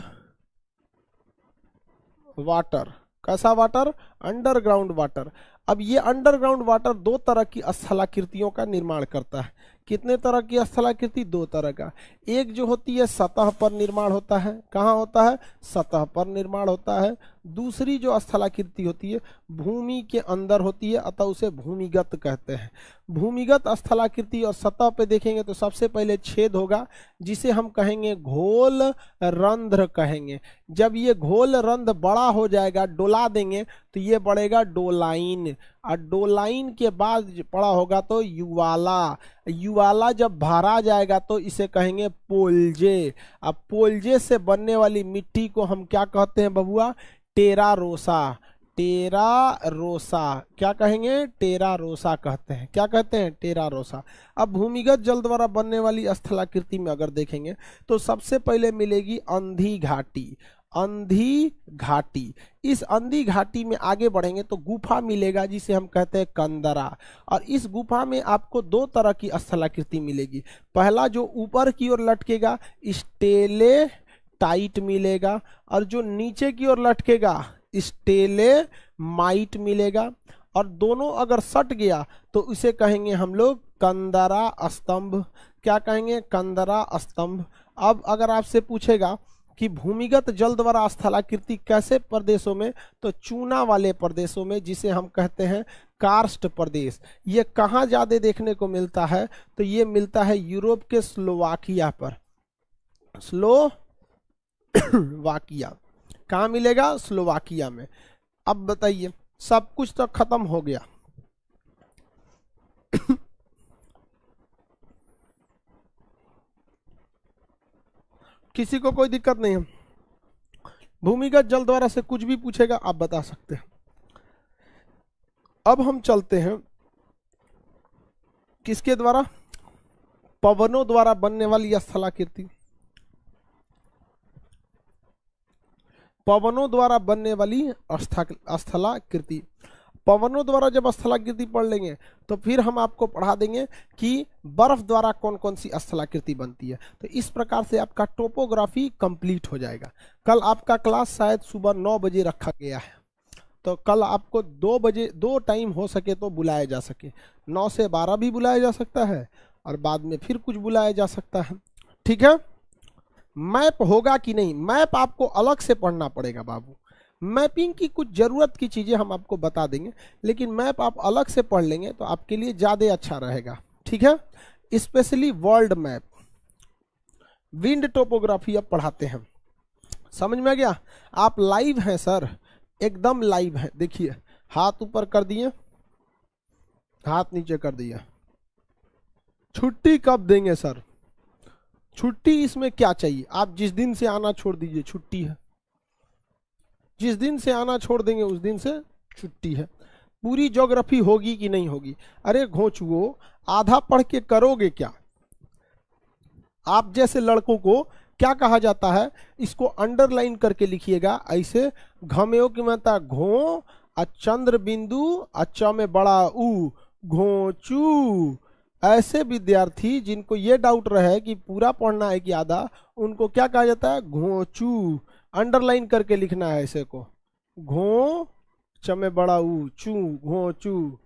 वाटर। कैसा वाटर? Underground water. अब ये अंडरग्राउंड वाटर 2 तरह की स्थलाकृतियों का निर्माण करता है। कितने तरह की स्थलाकृति? 2 तरह का। एक जो होती है सतह पर निर्माण होता है। कहाँ होता है? सतह पर निर्माण होता है। दूसरी जो स्थलाकृति होती है भूमि के अंदर होती है, अतः उसे भूमिगत कहते हैं। भूमिगत स्थलाकृति और सतह पे देखेंगे तो सबसे पहले छेद होगा जिसे हम कहेंगे घोल रंध्र कहेंगे। जब ये घोल रंध्र बड़ा हो जाएगा, डोला देंगे तो ये बढ़ेगा डोलाइन, और डोलाइन के बाद पड़ा होगा तो युवाला, युवाला जब भरा जाएगा तो इसे कहेंगे पोलजे। अब पोलजे से बनने वाली मिट्टी को हम क्या कहते हैं बबुआ? टेरा रोसा, टेरा रोसा क्या कहेंगे? टेरा रोसा कहते हैं। क्या कहते हैं? टेरा रोसा। अब भूमिगत जल द्वारा बनने वाली स्थलाकृति में अगर देखेंगे तो सबसे पहले मिलेगी अंधी घाटी, अंधी घाटी। इस अंधी घाटी में आगे बढ़ेंगे तो गुफा मिलेगा जिसे हम कहते हैं कंदरा, और इस गुफा में आपको दो तरह की स्थलाकृति मिलेगी। पहला जो ऊपर की ओर लटकेगा स्टेले टाइट मिलेगा, और जो नीचे की ओर लटकेगा स्टेले माइट मिलेगा, और दोनों अगर सट गया तो उसे कहेंगे हम लोग कंदरा स्तंभ। क्या कहेंगे? कंदरा स्तंभ। अब अगर आपसे पूछेगा कि भूमिगत जल द्वारा स्थलाकृति कैसे प्रदेशों में, तो चूना वाले प्रदेशों में जिसे हम कहते हैं कार्स्ट प्रदेश। ये कहाँ ज्यादा देखने को मिलता है? तो ये मिलता है यूरोप के स्लोवाकिया पर, स्लोवाकिया। कहाँ मिलेगा? स्लोवाकिया में। अब बताइए, सब कुछ तो खत्म हो गया किसी को कोई दिक्कत नहीं है? भूमिगत जल द्वारा से कुछ भी पूछेगा आप बता सकते हैं। अब हम चलते हैं किसके द्वारा? पवनों द्वारा बनने वाली स्थलाकृति। पवनों द्वारा बनने वाली स्थलाकृति। पवनों द्वारा जब स्थलाकृति पढ़ लेंगे तो फिर हम आपको पढ़ा देंगे कि बर्फ द्वारा कौन कौन सी स्थलाकृति बनती है। तो इस प्रकार से आपका टोपोग्राफी कंप्लीट हो जाएगा। कल आपका क्लास शायद सुबह 9 बजे रखा गया है, तो कल आपको 2 बजे, 2 टाइम हो सके तो बुलाया जा सके। 9 से 12 भी बुलाया जा सकता है और बाद में फिर कुछ बुलाया जा सकता है। ठीक है? मैप होगा कि नहीं? मैप आपको अलग से पढ़ना पड़ेगा बाबू। मैपिंग की कुछ जरूरत की चीजें हम आपको बता देंगे, लेकिन मैप आप अलग से पढ़ लेंगे तो आपके लिए ज्यादा अच्छा रहेगा। ठीक है? Specially world map, wind topography अब पढ़ाते हैं। समझ में आ गया? आप लाइव हैं सर, एकदम लाइव है। देखिए, हाथ ऊपर कर दिए, हाथ नीचे कर दिया। छुट्टी कब देंगे सर? छुट्टी इसमें क्या चाहिए? आप जिस दिन से आना छोड़ दीजिए छुट्टी है, जिस दिन से आना छोड़ देंगे उस दिन से छुट्टी है। पूरी ज्योग्राफी होगी कि नहीं होगी? अरे घोंचुओ, आधा पढ़ के करोगे क्या? आप जैसे लड़कों को क्या कहा जाता है? इसको अंडरलाइन करके लिखिएगा ऐसे, घमेओ की माता घो, चंद्र बिंदु, च में बड़ा ऊ, घोंचू। ऐसे विद्यार्थी जिनको ये डाउट रहे कि पूरा पढ़ना है कि आधा, उनको क्या कहा जाता है? घोंचू। अंडरलाइन करके लिखना है ऐसे को, घो, च में बड़ा ऊ, चू, घोंचू।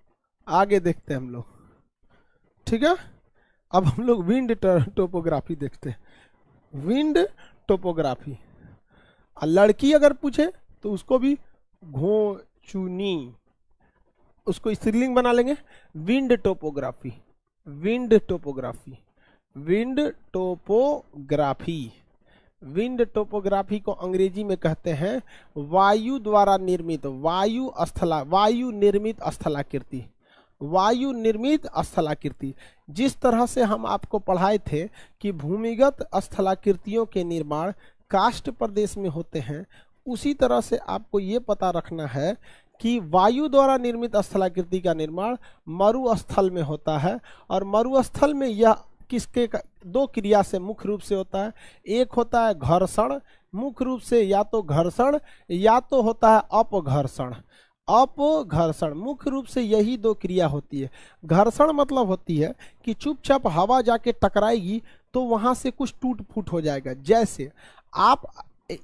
आगे देखते हैं हम लोग। ठीक है? अब हम लोग विंड टोपोग्राफी देखते हैं। Wind topography. लड़की अगर पूछे तो उसको भी घोंचुनी, उसको स्त्रीलिंग बना लेंगे। Wind topography, wind topography, wind topography. Wind topography को अंग्रेजी में कहते हैं वायु द्वारा निर्मित, वायु निर्मित स्थलाकृति, वायु निर्मित स्थलाकृति। जिस तरह से हम आपको पढ़ाए थे कि भूमिगत स्थलाकृतियों के निर्माण काष्ठ प्रदेश में होते हैं, उसी तरह से आपको ये पता रखना है कि वायु द्वारा निर्मित स्थलाकृति का निर्माण मरुस्थल में होता है। और मरुस्थल में यह किसके दो क्रिया से मुख्य रूप से होता है। एक होता है घर्षण, मुख्य रूप से या तो घर्षण या तो होता है अपघर्षण। अपघर्षण मुख्य रूप से यही दो क्रिया होती है। घर्षण मतलब होती है कि चुपचाप हवा जाके टकराएगी तो वहां से कुछ टूट फूट हो जाएगा। जैसे आप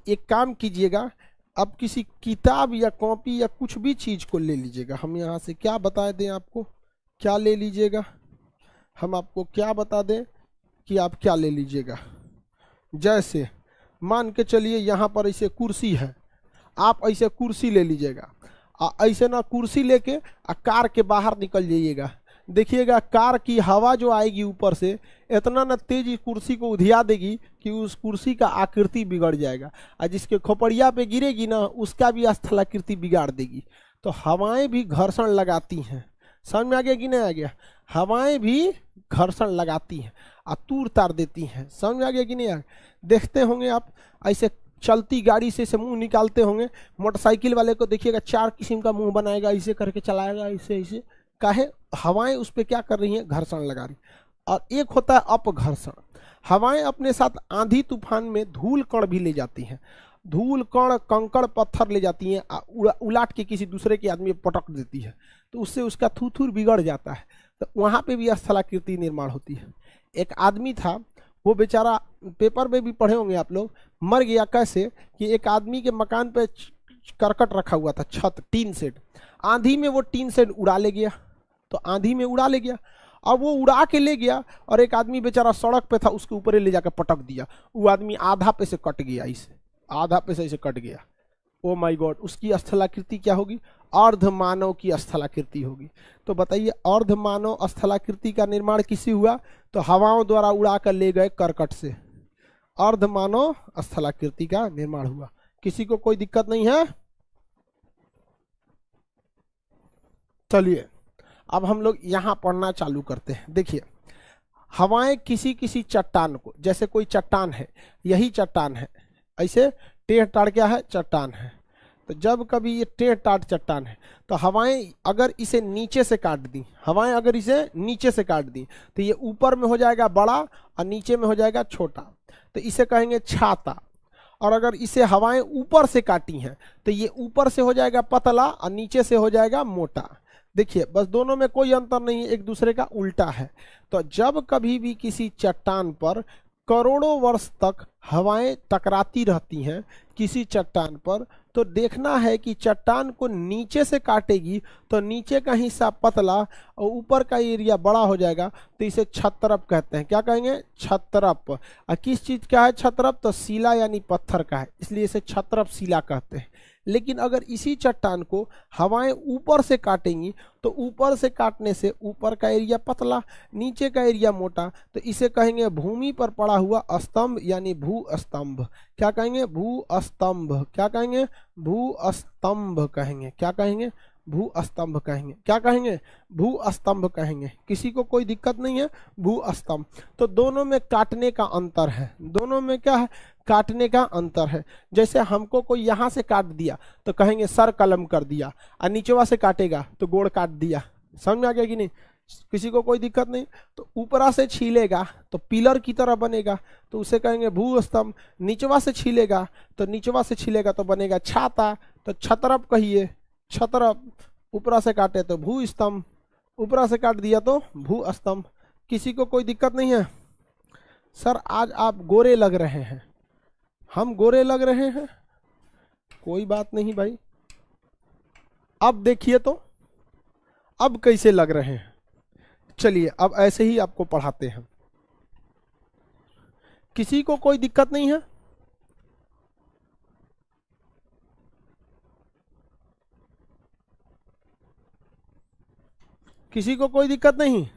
एक काम कीजिएगा, अब किसी किताब या कॉपी या कुछ भी चीज को ले लीजिएगा। हम यहाँ से क्या बता दें आपको, क्या ले लीजिएगा? हम आपको क्या बता दें कि आप क्या ले लीजिएगा? जैसे मान के चलिए यहाँ पर ऐसे कुर्सी है, आप ऐसे कुर्सी ले लीजिएगा। ऐसे ना कुर्सी लेके कार के बाहर निकल जाइएगा। देखिएगा कार की हवा जो आएगी ऊपर से इतना ना तेजी कुर्सी को उधिया देगी कि उस कुर्सी का आकृति बिगड़ जाएगा, और जिसके खोपड़िया पे गिरेगी ना उसका भी स्थलाकृति बिगाड़ देगी। तो हवाएं भी घर्षण लगाती हैं। समझ में आ गया कि नहीं आ गया? हवाएं भी घर्षण लगाती हैं और तूर तार देती हैं। समझ में आ गया कि नहीं आ गया? देखते होंगे आप ऐसे चलती गाड़ी से मुंह निकालते होंगे। मोटरसाइकिल वाले को देखिएगा 4 किस्म का मुंह बनाएगा, ऐसे करके चलाएगा, ऐसे ऐसे। काहे? हवाएं उस पर क्या कर रही हैं? घर्षण लगा रही। और एक होता है अपघर्षण। हवाएं अपने साथ आंधी तूफान में धूल कण भी ले जाती हैं। धूल कण, कंकड़, पत्थर ले जाती हैं, उलाट के किसी दूसरे के आदमी पे पटक देती है, तो उससे उसका थूथूर बिगड़ जाता है। तो वहां पे भी स्थलाकृति निर्माण होती है। एक आदमी था, वो बेचारा, पेपर में भी पढ़े होंगे आप लोग, मर गया। कैसे? कि एक आदमी के मकान पे करकट रखा हुआ था, छत, टीन सेट। आंधी में वो टीन सेट उड़ा ले गया। तो आंधी में उड़ा ले गया। अब वो उड़ा के ले गया और एक आदमी बेचारा सड़क पे था, उसके ऊपर ले जाकर पटक दिया। वो आदमी आधा पे से कट गया, इसे आधा पे से ऐसे कट गया। Oh my God! उसकी स्थलाकृति क्या होगी? अर्धमानव की स्थलाकृति होगी। तो बताइए, अर्धमानव स्थलाकृति का निर्माण किसी हुआ? तो हवाओं द्वारा उड़ा कर ले गए करकट से अर्धमानव स्थलाकृति का निर्माण हुआ। किसी को कोई दिक्कत नहीं है? चलिए अब हम लोग यहां पढ़ना चालू करते हैं। देखिए, हवाएं किसी किसी चट्टान को, जैसे कोई चट्टान है, यही चट्टान है, ऐसे टेढ़ टाड़ क्या है? चट्टान है। तो जब कभी ये टेढ़ टाड़ चट्टान है, तो हवाएं अगर इसे नीचे से काट दी, हवाएं अगर इसे नीचे से काट दी, तो ये ऊपर में हो जाएगा बड़ा और नीचे में हो जाएगा छोटा। तो इसे कहेंगे छाता। और अगर इसे हवाएं ऊपर से काटी हैं, तो ये ऊपर से हो जाएगा पतला और नीचे से हो जाएगा मोटा। देखिए, बस दोनों में कोई अंतर नहीं है, एक दूसरे का उल्टा है। तो जब कभी भी किसी चट्टान पर करोड़ों वर्ष तक हवाएं टकराती रहती हैं किसी चट्टान पर, तो देखना है कि चट्टान को नीचे से काटेगी तो नीचे का हिस्सा पतला और ऊपर का एरिया बड़ा हो जाएगा। तो इसे छतरप कहते हैं। क्या कहेंगे? छतरप। और किस चीज का है छतरप? तो शिला यानी पत्थर का है, इसलिए इसे छतरप शिला कहते हैं। लेकिन अगर इसी चट्टान को हवाएं ऊपर से काटेंगी, तो ऊपर से काटने से ऊपर का एरिया पतला, नीचे का एरिया मोटा, तो इसे कहेंगे भूमि पर पड़ा हुआ स्तंभ यानी भू स्तंभ। क्या कहेंगे? भू स्तंभ। क्या कहेंगे? भू स्तंभ कहेंगे। क्या कहेंगे? भू स्तंभ कहेंगे। क्या कहेंगे? भू स्तंभ कहेंगे। किसी को कोई दिक्कत नहीं है? भू स्तंभ। तो दोनों में काटने का अंतर है। दोनों में क्या है? काटने का अंतर है। जैसे हमको कोई यहां से काट दिया तो कहेंगे सर कलम कर दिया, और नीचवा से काटेगा तो गोड़ काट दिया। समझ में आ गया कि नहीं? किसी को कोई दिक्कत नहीं? तो ऊपरा से छीलेगा तो पिलर की तरह बनेगा, तो उसे कहेंगे भू स्तंभ। नीचवा से छीलेगा तो नीचवा से छीलेगा तो बनेगा छाता, तो छतरप कहिए, छतरप। ऊपरा से काटे तो भू स्तंभ, ऊपरा से काट दिया तो भू स्तंभ। किसी को कोई दिक्कत नहीं है? सर आज आप गोरे लग रहे हैं, हम गोरे लग रहे हैं, कोई बात नहीं भाई। अब देखिए तो अब कैसे लग रहे हैं। चलिए अब ऐसे ही आपको पढ़ाते हैं। किसी को कोई दिक्कत नहीं है? किसी को कोई दिक्कत नहीं?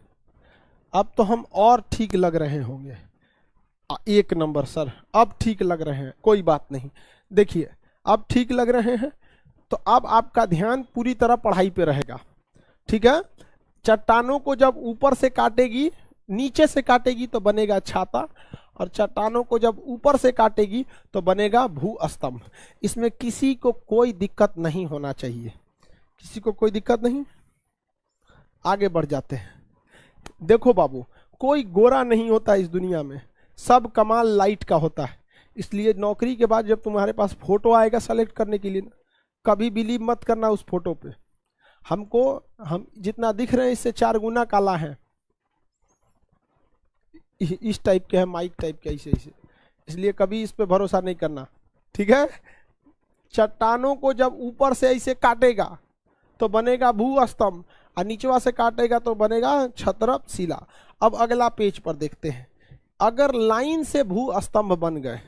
अब तो हम और ठीक लग रहे होंगे। 1 नंबर सर, अब ठीक लग रहे हैं, कोई बात नहीं। देखिए अब ठीक लग रहे हैं, तो अब आपका ध्यान पूरी तरह पढ़ाई पे रहेगा। ठीक है? चट्टानों को जब ऊपर से काटेगी, नीचे से काटेगी तो बनेगा छाता, और चट्टानों को जब ऊपर से काटेगी तो बनेगा भू स्तंभ। इसमें किसी को कोई दिक्कत नहीं होना चाहिए। किसी को कोई दिक्कत नहीं? आगे बढ़ जाते हैं। देखो बाबू, कोई गोरा नहीं होता इस दुनिया में, सब कमाल लाइट का होता है। इसलिए नौकरी के बाद जब तुम्हारे पास फोटो आएगा सेलेक्ट करने के लिए, कभी बिलीव मत करना उस फोटो पे। हम जितना दिख रहे हैं इससे 4 गुना काला है, इस टाइप के है, माइक टाइप के, ऐसे ऐसे। इसलिए कभी इस पे भरोसा नहीं करना। ठीक है? चट्टानों को जब ऊपर से ऐसे काटेगा तो बनेगा भू स्तंभ, और नीचवा से काटेगा तो बनेगा छतरप शिला। अब अगला पेज पर देखते हैं। अगर लाइन से भू स्तंभ बन गए,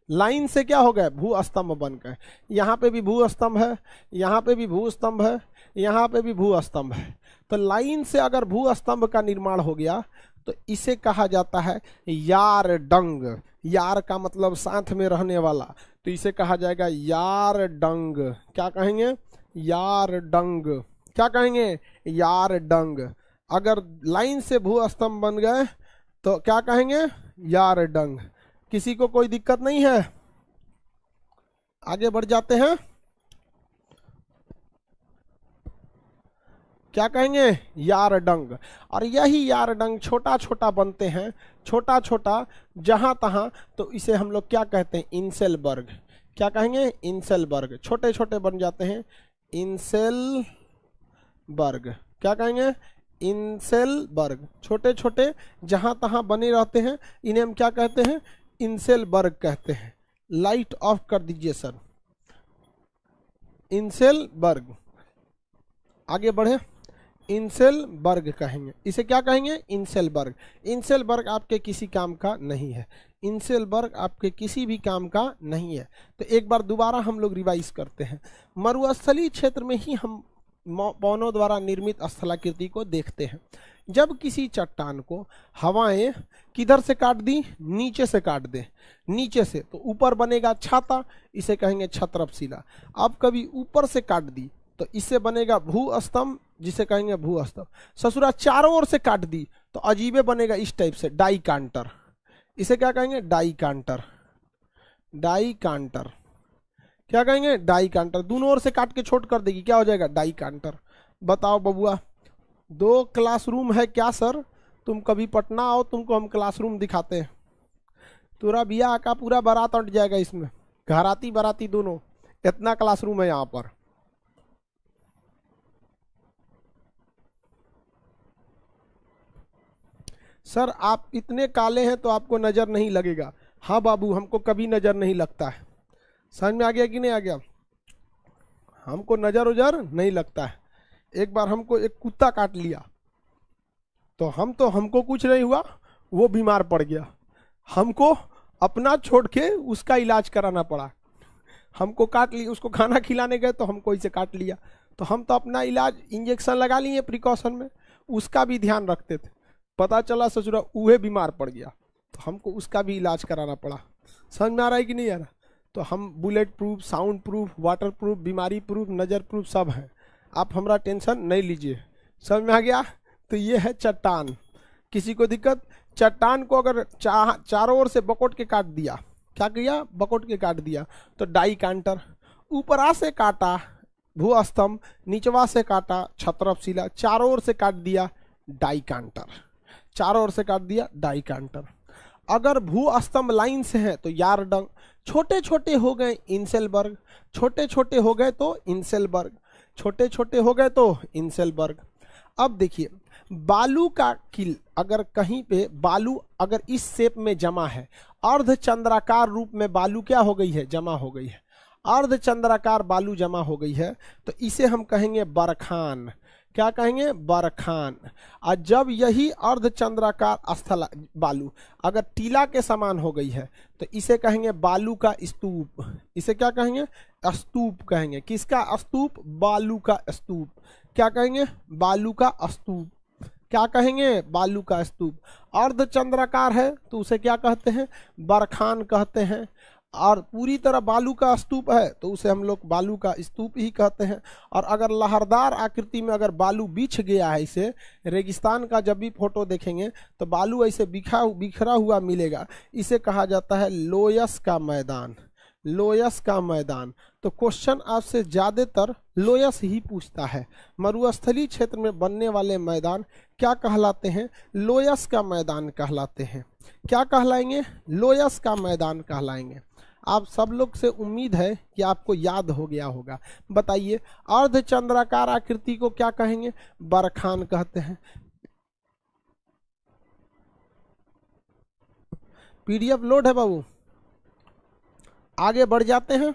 लाइन से क्या हो गए? भू स्तंभ बन गए। यहाँ पे भी भू स्तंभ है, यहाँ पे भी भू स्तंभ है, यहाँ पे भी भू स्तंभ है। तो लाइन से अगर भू स्तंभ का निर्माण हो गया तो इसे कहा जाता है यार डंग। यार का मतलब साथ में रहने वाला, तो इसे कहा जाएगा यार डंग। क्या कहेंगे? यार डंग, क्या कहेंगे, यार डंग। अगर लाइन से भू स्तंभ बन गए तो क्या कहेंगे, यार डंग। किसी को कोई दिक्कत नहीं है, आगे बढ़ जाते हैं। क्या कहेंगे, यार डंग। और यही यार डंग छोटा छोटा बनते हैं, छोटा छोटा जहां तहां, तो इसे हम लोग क्या कहते हैं, इंसेलबर्ग। क्या कहेंगे, इंसेलबर्ग। छोटे छोटे बन जाते हैं, इंसेलबर्ग। क्या कहेंगे, इंसेलबर्ग। छोटे छोटे जहां तहां बने रहते हैं, इन्हें हम क्या कहते हैं, इंसेलबर्ग कहते हैं। लाइट ऑफ कर दीजिए सर। इंसेलबर्ग, आगे बढ़े। इंसेलबर्ग कहेंगे, इसे क्या कहेंगे, इंसेलबर्ग। इंसेलबर्ग आपके किसी काम का नहीं है, इंसेलबर्ग आपके किसी भी काम का नहीं है। तो एक बार दोबारा हम लोग रिवाइज करते हैं। मरुस्थलीय क्षेत्र में ही हम पवनों द्वारा निर्मित स्थलाकृति को देखते हैं। जब किसी चट्टान को हवाएं किधर से काट दी, नीचे से काट दे, नीचे से, तो ऊपर बनेगा छाता, इसे कहेंगे छत्रपशिला। अब कभी ऊपर से काट दी तो इससे बनेगा भू स्तंभ, जिसे कहेंगे भू स्तंभ। ससुरा चारों ओर से काट दी तो अजीबे बनेगा इस टाइप से, डाई कांटर। इसे क्या कहेंगे, डाई कांटर। डाई कांटर, क्या कहेंगे, डाई कांटर। दोनों ओर से काट के छोट कर देगी, क्या हो जाएगा, डाई कांटर। बताओ बबुआ, 2 क्लासरूम है क्या सर? तुम कभी पटना आओ, तुमको हम क्लासरूम दिखाते हैं। पूरा बिया का पूरा बारात अट जाएगा इसमें, घराती बाराती दोनों। इतना क्लासरूम है यहाँ पर। सर आप इतने काले हैं तो आपको नजर नहीं लगेगा। हाँ बाबू, हमको कभी नजर नहीं लगता है। समझ में आ गया कि नहीं आ गया? हमको नजर उजर नहीं लगता है। एक बार हमको एक कुत्ता काट लिया तो हमको कुछ नहीं हुआ, वो बीमार पड़ गया। हमको अपना छोड़ के उसका इलाज कराना पड़ा। हमको काट लिया, उसको खाना खिलाने गए तो हमको इसे काट लिया, तो हम तो अपना इलाज इंजेक्शन लगा लिए प्रिकॉशन में, उसका भी ध्यान रखते थे। पता चला ससुरा उहे बीमार पड़ गया तो हमको उसका भी इलाज कराना पड़ा। समझ में आ रहा है कि नहीं आ रहा? तो हम bullet proof, sound proof, water proof, बीमारी प्रूफ, नज़र प्रूफ सब हैं। आप हमारा टेंशन नहीं लीजिए। समझ में आ गया? तो ये है चट्टान। किसी को दिक्कत? चट्टान को अगर चारों ओर से बकोट के काट दिया, क्या किया, बकोट के काट दिया, तो डाई कांटर। ऊपरा से काटा भू स्तंभ, निचवा से काटा छत्रपशिला, चारों ओर से काट दिया डाई कांटर। चारों ओर से काट दिया डाई कांटर। अगर भू स्तंभ लाइन से है तो यार डंग। छोटे छोटे हो गए इंसेलबर्ग, छोटे छोटे हो गए तो इंसेलबर्ग, छोटे छोटे हो गए तो इंसेलबर्ग। अब देखिए, बालू का किल अगर कहीं पे बालू अगर इस शेप में जमा है, अर्धचंद्राकार रूप में बालू क्या हो गई है, जमा हो गई है, अर्धचंद्राकार बालू जमा हो गई है, तो इसे हम कहेंगे बरखान। क्या कहेंगे, बरखान। और जब यही अर्धचंद्राकार स्थल बालू अगर टीला के समान हो गई है तो इसे कहेंगे बालू का स्तूप। इसे क्या कहेंगे, स्तूप कहेंगे। किसका स्तूप, बालू का स्तूप। क्या कहेंगे, बालू का स्तूप। क्या कहेंगे, बालू का स्तूप। अर्धचंद्राकार है तो उसे क्या कहते हैं, बरखान कहते हैं। और पूरी तरह बालू का स्तूप है तो उसे हम लोग बालू का स्तूप ही कहते हैं। और अगर लहरदार आकृति में अगर बालू बिछ गया है, इसे रेगिस्तान का जब भी फोटो देखेंगे तो बालू ऐसे बिखरा हुआ मिलेगा, इसे कहा जाता है लोयस का मैदान। लोयस का मैदान। तो क्वेश्चन आपसे ज्यादातर लोयस ही पूछता है। मरुस्थलीय क्षेत्र में बनने वाले मैदान क्या कहलाते हैं, लोयस का मैदान कहलाते हैं। क्या कहलाएंगे, लोयस का मैदान कहलाएंगे। आप सब लोग से उम्मीद है कि आपको याद हो गया होगा। बताइए, अर्धचंद्राकार आकृति को क्या कहेंगे, बरखान कहते हैं। पीडीएफ लोड है बाबू, आगे बढ़ जाते हैं।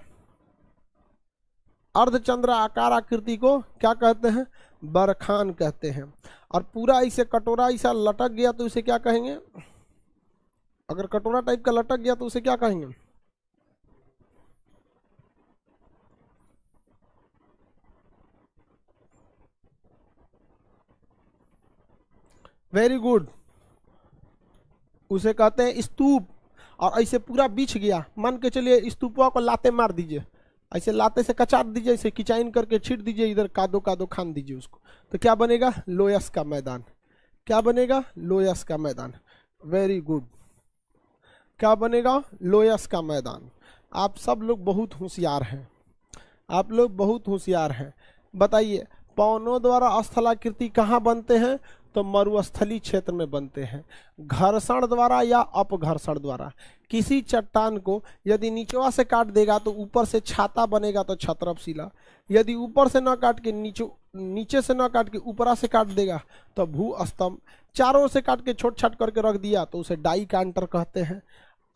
अर्धचंद्राकार आकृति को क्या कहते हैं, बरखान कहते हैं। और पूरा इसे कटोरा ऐसा लटक गया तो इसे क्या कहेंगे, अगर कटोरा टाइप का लटक गया तो उसे क्या कहेंगे, वेरी गुड, उसे कहते हैं स्तूप। और ऐसे पूरा बिछ गया, मान के चलिए स्तूपों को लाते मार दीजिए ऐसे लाते से कचाट दीजिए, ऐसे किचाइन करके छीट दीजिए, इधर कादो कादो खान दीजिए उसको, तो क्या बनेगा? लोयस का मैदान। क्या बनेगा? लोयस का मैदान। Very good. क्या बनेगा? लोयस का मैदान। आप सब लोग बहुत होशियार हैं, आप लोग बहुत होशियार हैं। बताइए, पवनों द्वारा स्थलाकृति कहाँ बनते हैं? तो मरुस्थली क्षेत्र में बनते हैं। घर्षण द्वारा या अपघर्षण द्वारा। किसी चट्टान को यदि नीचवा से काट देगा तो ऊपर से छाता बनेगा, तो छत्रपशिला। यदि ऊपर से न काट के नीचे से न काट के ऊपरा से काट देगा तो भू स्तंभ। चारों से काट के छोट छाट करके रख दिया तो उसे डाई कांटर कहते हैं।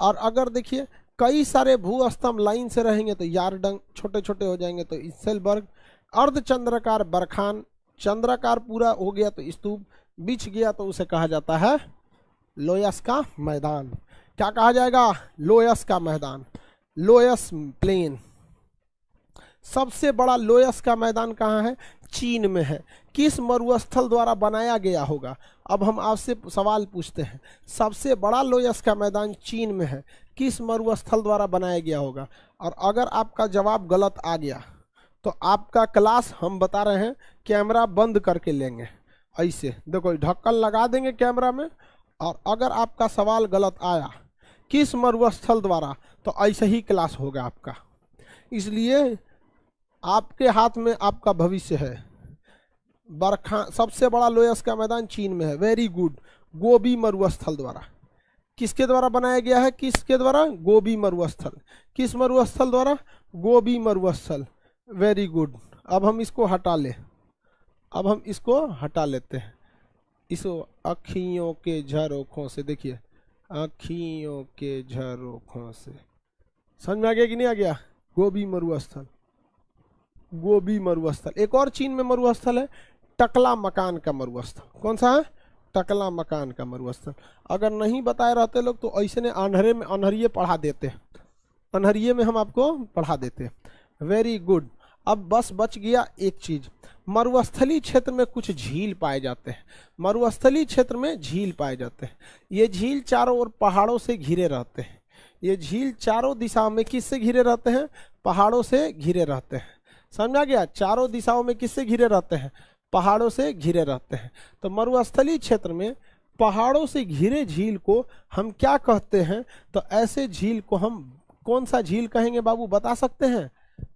और अगर देखिए कई सारे भू स्तंभ लाइन से रहेंगे तो यार्डंग, छोटे छोटे हो जाएंगे तो इसेलबर्ग। अर्धचंद्राकार बरखान, चंद्राकार पूरा हो गया तो स्तूप, बिछ गया तो उसे कहा जाता है लोयस का मैदान। क्या कहा जाएगा? लोयस का मैदान, लोयस प्लेन। सबसे बड़ा लोयस का मैदान कहाँ है? चीन में है। किस मरुस्थल द्वारा बनाया गया होगा? अब हम आपसे सवाल पूछते हैं, सबसे बड़ा लोयस का मैदान चीन में है, किस मरुस्थल द्वारा बनाया गया होगा? और अगर आपका जवाब गलत आ गया तो आपका क्लास हम बता रहे हैं कैमरा बंद करके लेंगे। ऐसे देखो, ढक्कन लगा देंगे कैमरा में, और अगर आपका सवाल गलत आया किस मरुस्थल द्वारा, तो ऐसे ही क्लास होगा आपका। इसलिए आपके हाथ में आपका भविष्य है। बरखा सबसे बड़ा लोयस का मैदान चीन में है। Very good. गोबी मरुस्थल द्वारा। किसके द्वारा बनाया गया है? किसके द्वारा? गोबी मरुस्थल। किस मरुस्थल द्वारा? गोबी मरुस्थल। Very good. अब हम इसको हटा ले, अब हम इसको हटा लेते हैं। इसको अखियों के झरोखों से, देखिए अखियों के झरोखों से। समझ में आ गया कि नहीं आ गया? गोबी मरुस्थल, गोबी मरुस्थल। एक और चीन में मरुस्थल है, टकला मकान का मरुस्थल। कौन सा है? टकला मकान का मरुस्थल। अगर नहीं बताए रहते लोग तो ऐसे ने अनहरे में अनहरिये पढ़ा देते, अनहरिये में हम आपको पढ़ा देते। Very good. अब बस बच गया एक चीज, मरुस्थली क्षेत्र में कुछ झील पाए जाते हैं। मरुस्थली क्षेत्र में झील पाए जाते हैं। ये झील चारों ओर पहाड़ों से घिरे रहते हैं। ये झील चारों दिशाओं में किससे घिरे रहते हैं? पहाड़ों से घिरे रहते हैं। समझा गया? चारों दिशाओं में किससे घिरे रहते हैं? पहाड़ों से घिरे रहते हैं। तो मरुस्थली क्षेत्र में पहाड़ों से घिरे झील को हम क्या कहते हैं? तो ऐसे झील को हम कौन सा झील कहेंगे बाबू, बता सकते हैं?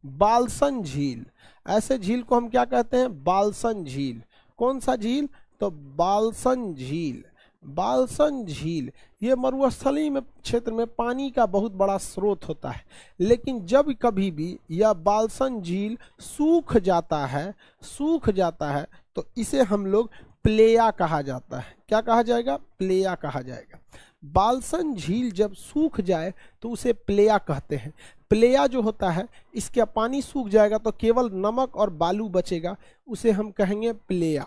बालसन झील। ऐसे झील को हम क्या कहते हैं? बालसन झील। कौन सा झील? तो बालसन झील। बालसन झील ये मरुस्थली में क्षेत्र में पानी का बहुत बड़ा स्रोत होता है, लेकिन जब कभी भी यह बालसन झील सूख जाता है तो इसे हम लोग प्लेया कहा जाता है। क्या कहा जाएगा? प्लेया कहा जाएगा। बालसन झील जब सूख जाए तो उसे प्लेया कहते हैं। प्लेया जो होता है, इसका पानी सूख जाएगा तो केवल नमक और बालू बचेगा, उसे हम कहेंगे प्लेया।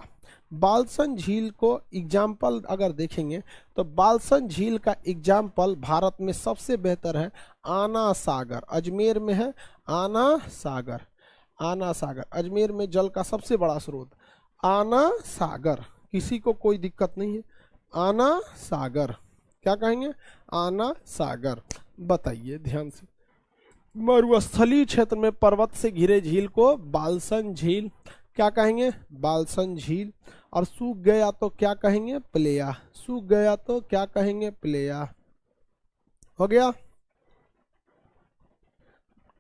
बालसन झील को एग्जाम्पल अगर देखेंगे तो बालसन झील का एग्जाम्पल भारत में सबसे बेहतर है आना सागर, अजमेर में है आना सागर। आना सागर अजमेर में जल का सबसे बड़ा स्रोत आना सागर। किसी को कोई दिक्कत नहीं है? आना सागर। क्या कहेंगे? आना सागर। बताइए ध्यान से, मरुस्थली क्षेत्र में पर्वत से घिरे झील को बालसन झील क्या कहेंगे? बालसन झील। और सूख गया तो क्या कहेंगे? प्लेया। सूख गया तो क्या कहेंगे? प्लेया। हो गया?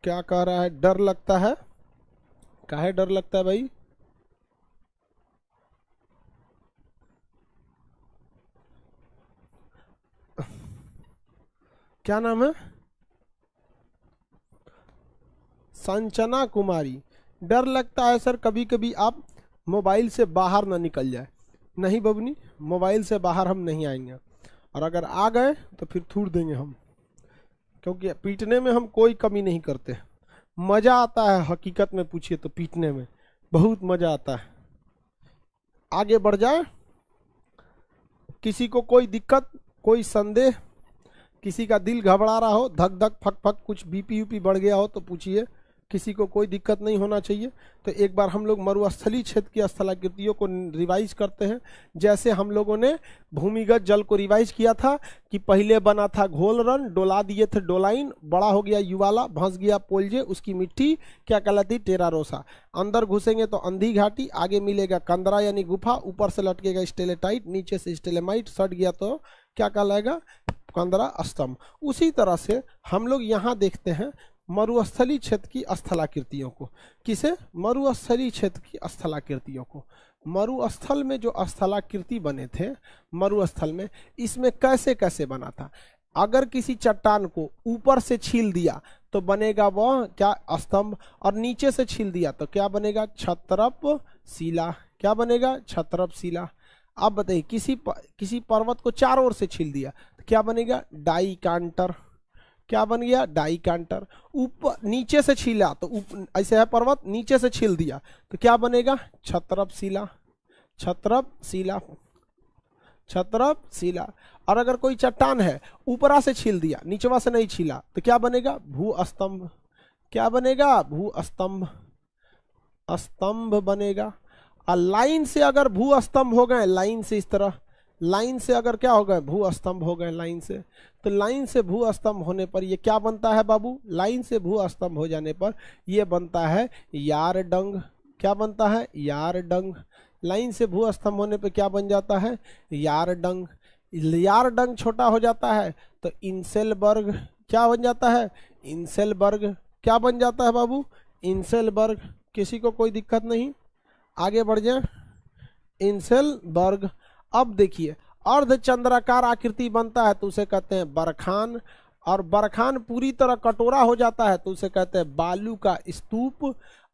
क्या कह रहा है? डर लगता है? काहे डर लगता है भाई? क्या नाम है? संजना कुमारी। डर लगता है सर कभी कभी आप मोबाइल से बाहर ना निकल जाए। नहीं बबनी, मोबाइल से बाहर हम नहीं आएंगे, और अगर आ गए तो फिर थूड़ देंगे हम, क्योंकि पीटने में हम कोई कमी नहीं करते। मज़ा आता है, हकीकत में पूछिए तो पीटने में बहुत मज़ा आता है। आगे बढ़ जाए। किसी को कोई दिक्कत, कोई संदेह, किसी का दिल घबरा रहा हो, धक धक फक फक कुछ बीपी यूपी बढ़ गया हो तो पूछिए, किसी को कोई दिक्कत नहीं होना चाहिए। तो एक बार हम लोग मरुस्थलीय क्षेत्र की स्थलाकृतियों को रिवाइज करते हैं। जैसे हम लोगों ने भूमिगत जल को रिवाइज किया था कि पहले बना था घोल रन, डोला दिए थे डोलाइन, बड़ा हो गया युवाला, भंस गया पोलजे, उसकी मिट्टी क्या कहलाती, टेरारोसा। अंदर घुसेंगे तो अंधी घाटी, आगे मिलेगा कंदरा यानी गुफा, ऊपर से लटकेगा स्टेलेटाइट, नीचे से स्टेलेमाइट, सट गया तो क्या कहलाएगा, कंदरा स्तंभ। उसी तरह से हम लोग यहाँ देखते हैं मरुस्थलीय क्षेत्र की स्थलाकृतियों को। किसे, मरुस्थलीय क्षेत्र की स्थलाकृतियों को। मरुस्थल में जो स्थलाकृति बने थे मरुस्थल में, इसमें कैसे कैसे बना था। अगर किसी चट्टान को ऊपर से छील दिया तो बनेगा वह क्या, स्तंभ, और नीचे से छील दिया तो क्या बनेगा, छत्रप शिला। क्या बनेगा, छत्रप शिला। अब बताइए किसी पर्वत को चारों ओर से छील दिया तो क्या बनेगा, डाइकांटर। क्या बन गया, डाइकांटर। ऊपर नीचे से छीला तो ऐसे है पर्वत, नीचे से छील दिया तो क्या बनेगा, छत्रप शिला। छत्रप शिला, छत्रप शिला। और अगर कोई चट्टान है ऊपरा से छील दिया, नीचवा से नहीं छीला तो क्या बनेगा, भूस्तंभ। क्या बनेगा, भूस्तंभ, स्तंभ बनेगा। और लाइन से अगर भूस्तंभ हो गए, लाइन से इस तरह, लाइन से अगर क्या हो गए, भूस्तंभ हो गए लाइन से, तो लाइन से भूस्तंभ होने पर ये क्या बनता है बाबू, लाइन से भूस्तंभ हो जाने पर ये बनता है यारडंग। क्या बनता है, यारडंग। लाइन से भूस्तंभ होने पर क्या बन जाता है, यारडंग। यारडंग छोटा हो जाता है तो इंसेलबर्ग। क्या बन जाता है, इंसेलबर्ग। क्या बन जाता है बाबू, इंसेलबर्ग। किसी को कोई दिक्कत नहीं, आगे बढ़ जाए, इंसेलबर्ग। अब देखिए अर्धचंद्राकार आकृति बनता है तो उसे कहते हैं बरखान, और बरखान पूरी तरह कटोरा हो जाता है तो उसे कहते हैं बालू का स्तूप,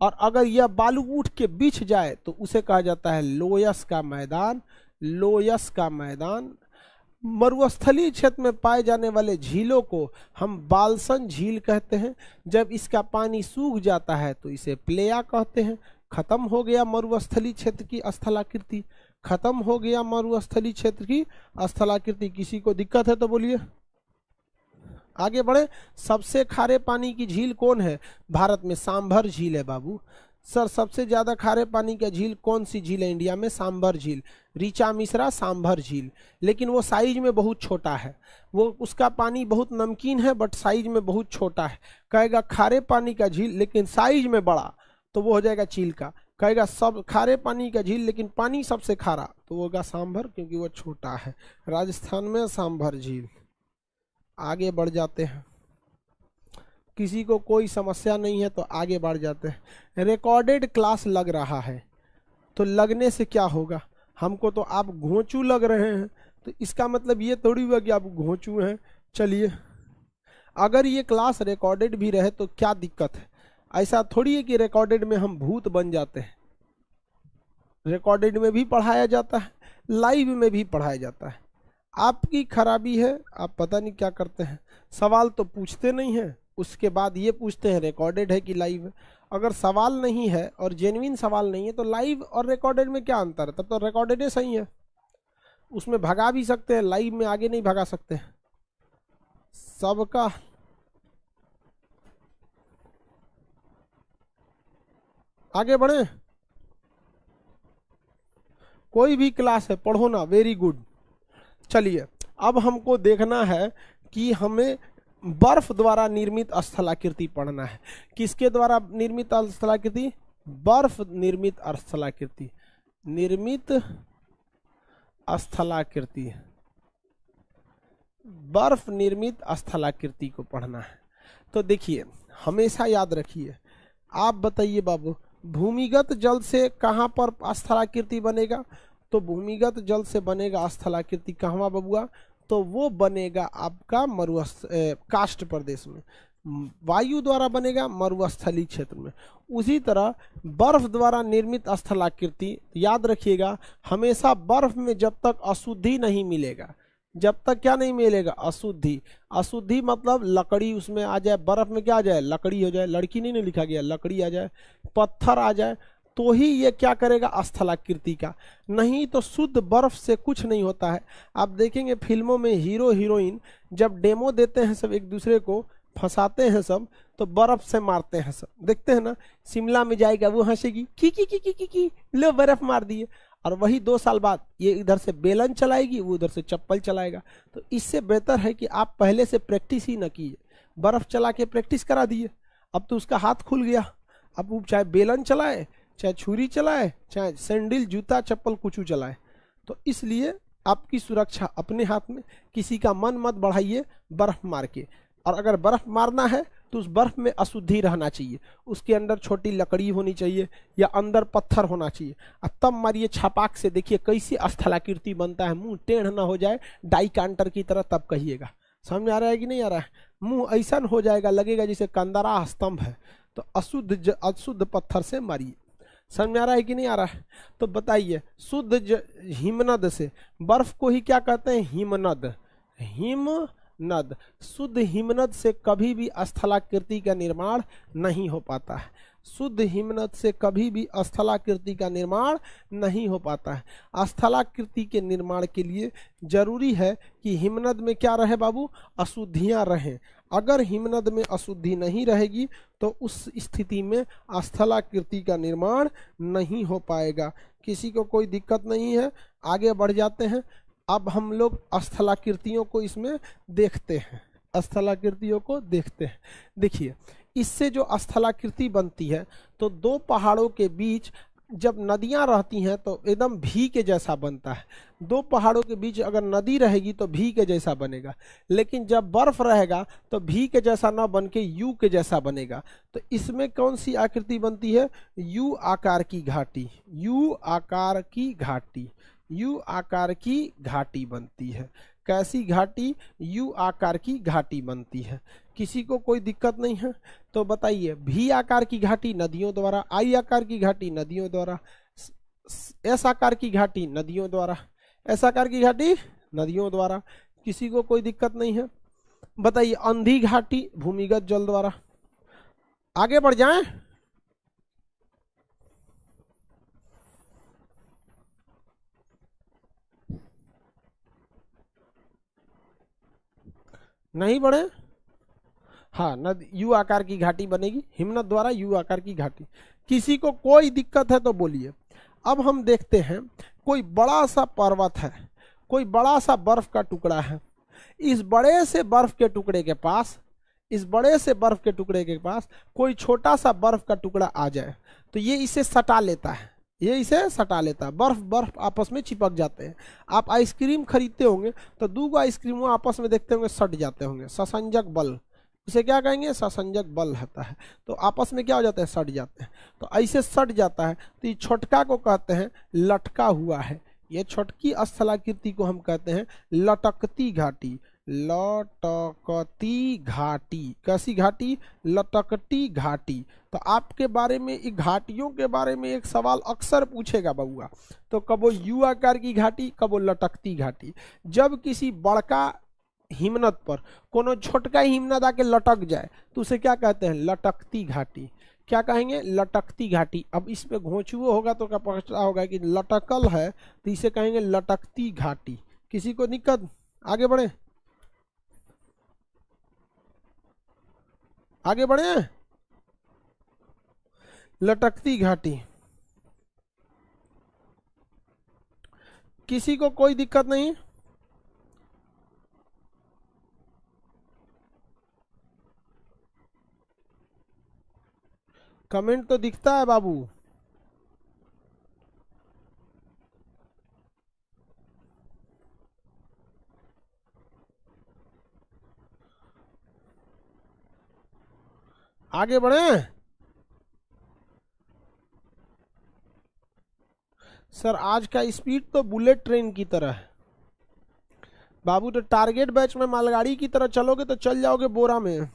और अगर यह बालू उठ के बिछ जाए तो उसे कहा जाता है लोयस का मैदान। लोयस का मैदान। मरुस्थलीय क्षेत्र में पाए जाने वाले झीलों को हम बाल्सन झील कहते हैं। जब इसका पानी सूख जाता है तो इसे प्लेया कहते हैं। खत्म हो गया मरुस्थलीय क्षेत्र की स्थलाकृति, खत्म हो गया मरुस्थलीय क्षेत्र की स्थलाकृति। किसी को दिक्कत है तो बोलिए, आगे बढ़े। सबसे खारे पानी की झील कौन है भारत में, सांभर झील है बाबू। सर सबसे ज्यादा खारे पानी का झील कौन सी झील है इंडिया में, सांभर झील। ऋचा मिश्रा सांभर झील, लेकिन वो साइज में बहुत छोटा है, वो उसका पानी बहुत नमकीन है बट साइज में बहुत छोटा है। कहेगा खारे पानी का झील लेकिन साइज में बड़ा तो वो हो जाएगा चिल्का। कहेगा सब खारे पानी का झील लेकिन पानी सबसे खारा तो वो होगा सांभर, क्योंकि वो छोटा है। राजस्थान में सांभर झील। आगे बढ़ जाते हैं, किसी को कोई समस्या नहीं है तो आगे बढ़ जाते हैं। रिकॉर्डेड क्लास लग रहा है तो लगने से क्या होगा, हमको तो आप घोंचू लग रहे हैं तो इसका मतलब ये थोड़ी हुआ कि आप घोंचू हैं। चलिए, अगर ये क्लास रिकॉर्डेड भी रहे तो क्या दिक्कत है, ऐसा थोड़ी है कि रिकॉर्डेड में हम भूत बन जाते हैं। रिकॉर्डेड में भी पढ़ाया जाता है, लाइव में भी पढ़ाया जाता है। आपकी खराबी है, आप पता नहीं क्या करते हैं, सवाल तो पूछते नहीं हैं, उसके बाद ये पूछते हैं रिकॉर्डेड है कि लाइव है। अगर सवाल नहीं है और जेन्युइन सवाल नहीं है तो लाइव और रिकॉर्डेड में क्या अंतर है, तब तो रिकॉर्डेड ही सही है। उसमें भगा भी सकते हैं, लाइव में आगे नहीं भगा सकते। सबका आगे बढ़े, कोई भी क्लास है पढ़ो ना, वेरी गुड। चलिए अब हमको देखना है कि हमें बर्फ द्वारा निर्मित स्थलाकृति पढ़ना है। किसके द्वारा निर्मित स्थलाकृति, बर्फ निर्मित स्थलाकृति। निर्मित स्थलाकृति, बर्फ निर्मित स्थलाकृति को पढ़ना है। तो देखिए हमेशा याद रखिए, आप बताइए बाबू भूमिगत जल से कहां पर स्थलाकृति बनेगा, तो भूमिगत जल से बनेगा स्थलाकृति कहां बबुआ, तो वो बनेगा आपका काष्ठ प्रदेश में। वायु द्वारा बनेगा मरुस्थलीय क्षेत्र में। उसी तरह बर्फ द्वारा निर्मित स्थलाकृति याद रखिएगा, हमेशा बर्फ में जब तक अशुद्धि नहीं मिलेगा, जब तक क्या नहीं मिलेगा, अशुद्धि। अशुद्धि मतलब लकड़ी उसमें आ जाए, बर्फ में क्या आ जाए, लकड़ी हो जाए, लड़की नहीं लिखा गया, लकड़ी आ जाए, पत्थर आ जाए, तो ही ये क्या करेगा स्थलाकृति का, नहीं तो शुद्ध बर्फ से कुछ नहीं होता है। आप देखेंगे फिल्मों में हीरो हीरोइन जब डेमो देते हैं सब एक दूसरे को फंसाते हैं सब, तो बर्फ से मारते हैं सब। देखते हैं ना, शिमला में जाएगा वो हंसेगी, की लो बर्फ मार दिए। और वही 2 साल बाद ये इधर से बेलन चलाएगी, वो उधर से चप्पल चलाएगा। तो इससे बेहतर है कि आप पहले से प्रैक्टिस ही न कीजिए, बर्फ चला के प्रैक्टिस करा दिए। अब तो उसका हाथ खुल गया, अब वो चाहे बेलन चलाए, चाहे छुरी चलाए, चाहे सैंडल जूता चप्पल कुछ चलाए। तो इसलिए आपकी सुरक्षा अपने हाथ में, किसी का मन मत बढ़ाइए बर्फ मार के। और अगर बर्फ मारना है तो उस बर्फ में अशुद्धि रहना चाहिए, उसके अंदर छोटी लकड़ी होनी चाहिए या अंदर पत्थर होना चाहिए, और तब मारिए छपाक से। देखिए कैसी स्थलाकृति बनता है, मुंह टेढ़ ना हो जाए डाई कांटर की तरह, तब कहिएगा। समझ में आ रहा है कि नहीं आ रहा है? मुंह ऐसा हो जाएगा, लगेगा जैसे कंदरा स्तंभ है। तो अशुद्ध पत्थर से मारिए। समझ में आ रहा है कि नहीं आ रहा है? तो बताइए, शुद्ध हिमनद से, बर्फ को ही क्या कहते हैं? हिमनद। हिमनद, शुद्ध हिमनद से कभी भी स्थलाकृति का निर्माण नहीं हो पाता है। शुद्ध हिमनद से कभी भी स्थलाकृति का निर्माण नहीं हो पाता है। स्थलाकृति के निर्माण के लिए जरूरी है कि हिमनद में क्या रहे बाबू? अशुद्धियां रहें। अगर हिमनद में अशुद्धि नहीं रहेगी तो उस स्थिति में स्थलाकृति का निर्माण नहीं हो पाएगा। किसी को कोई दिक्कत नहीं है, आगे बढ़ जाते हैं। अब हम लोग स्थलाकृतियों को इसमें देखते हैं, स्थलाकृतियों को देखते हैं। देखिए, इससे जो स्थलाकृति बनती है, तो 2 पहाड़ों के बीच जब नदियां रहती हैं तो एकदम भी के जैसा बनता है। 2 पहाड़ों के बीच अगर नदी रहेगी तो भी के जैसा बनेगा, लेकिन जब बर्फ रहेगा तो भी के जैसा ना बन के यू के जैसा बनेगा। तो इसमें कौन सी आकृति बनती है? यू आकार की घाटी। यू आकार की घाटी, यू आकार की घाटी बनती है। कैसी घाटी? यू आकार की घाटी बनती है। किसी को कोई दिक्कत नहीं है? तो बताइए, भी आकार की घाटी नदियों द्वारा, आई आकार की घाटी नदियों द्वारा, एस आकार की घाटी नदियों द्वारा, एस आकार की घाटी नदियों द्वारा। किसी को कोई दिक्कत नहीं है? बताइए, अंधी घाटी भूमिगत जल द्वारा। आगे बढ़ जाएं। नहीं बढ़े? हाँ, नदी यू आकार की घाटी बनेगी, हिमनद द्वारा यू आकार की घाटी। किसी को कोई दिक्कत है तो बोलिए। अब हम देखते हैं, कोई बड़ा सा पर्वत है, कोई बड़ा सा बर्फ का टुकड़ा है। इस बड़े से बर्फ के टुकड़े के पास, इस बड़े से बर्फ के टुकड़े के पास कोई छोटा सा बर्फ का टुकड़ा आ जाए तो ये इसे सटा लेता है, ये इसे सटा लेता है। बर्फ आपस में चिपक जाते हैं। आप आइसक्रीम खरीदते होंगे तो 2 आइसक्रीम आपस में देखते होंगे सट जाते होंगे, ससंजक बल, इसे क्या कहेंगे? ससंजक बल होता है। तो आपस में क्या हो जाते हैं? सट जाते हैं। तो ऐसे सट जाता है तो ये छोटका को कहते हैं लटका हुआ है। ये छोटकी स्थलाकृति को हम कहते हैं लटकती घाटी। लटकती घाटी, कैसी घाटी? लटकती घाटी। तो आपके बारे में, एक घाटियों के बारे में एक सवाल अक्सर पूछेगा बउआ, तो कबो यू आकार की घाटी, कबो लटकती घाटी। जब किसी बड़का हिमनद पर कोनो छोटका हिमनद आके लटक जाए तो उसे क्या कहते हैं? लटकती घाटी। क्या कहेंगे? लटकती घाटी। अब इसमें घोंचुओ होगा तो क्या पता होगा कि लटकल है, तो इसे कहेंगे लटकती घाटी। किसी को दिक्कत? आगे बढ़े, आगे बढ़े। लटकती घाटी, किसी को कोई दिक्कत नहीं? कमेंट तो दिखता है बाबू। आगे बढ़े। सर आज का स्पीड तो बुलेट ट्रेन की तरह है बाबू। तो टारगेट बैच में मालगाड़ी की तरह चलोगे तो चल जाओगे बोरा में,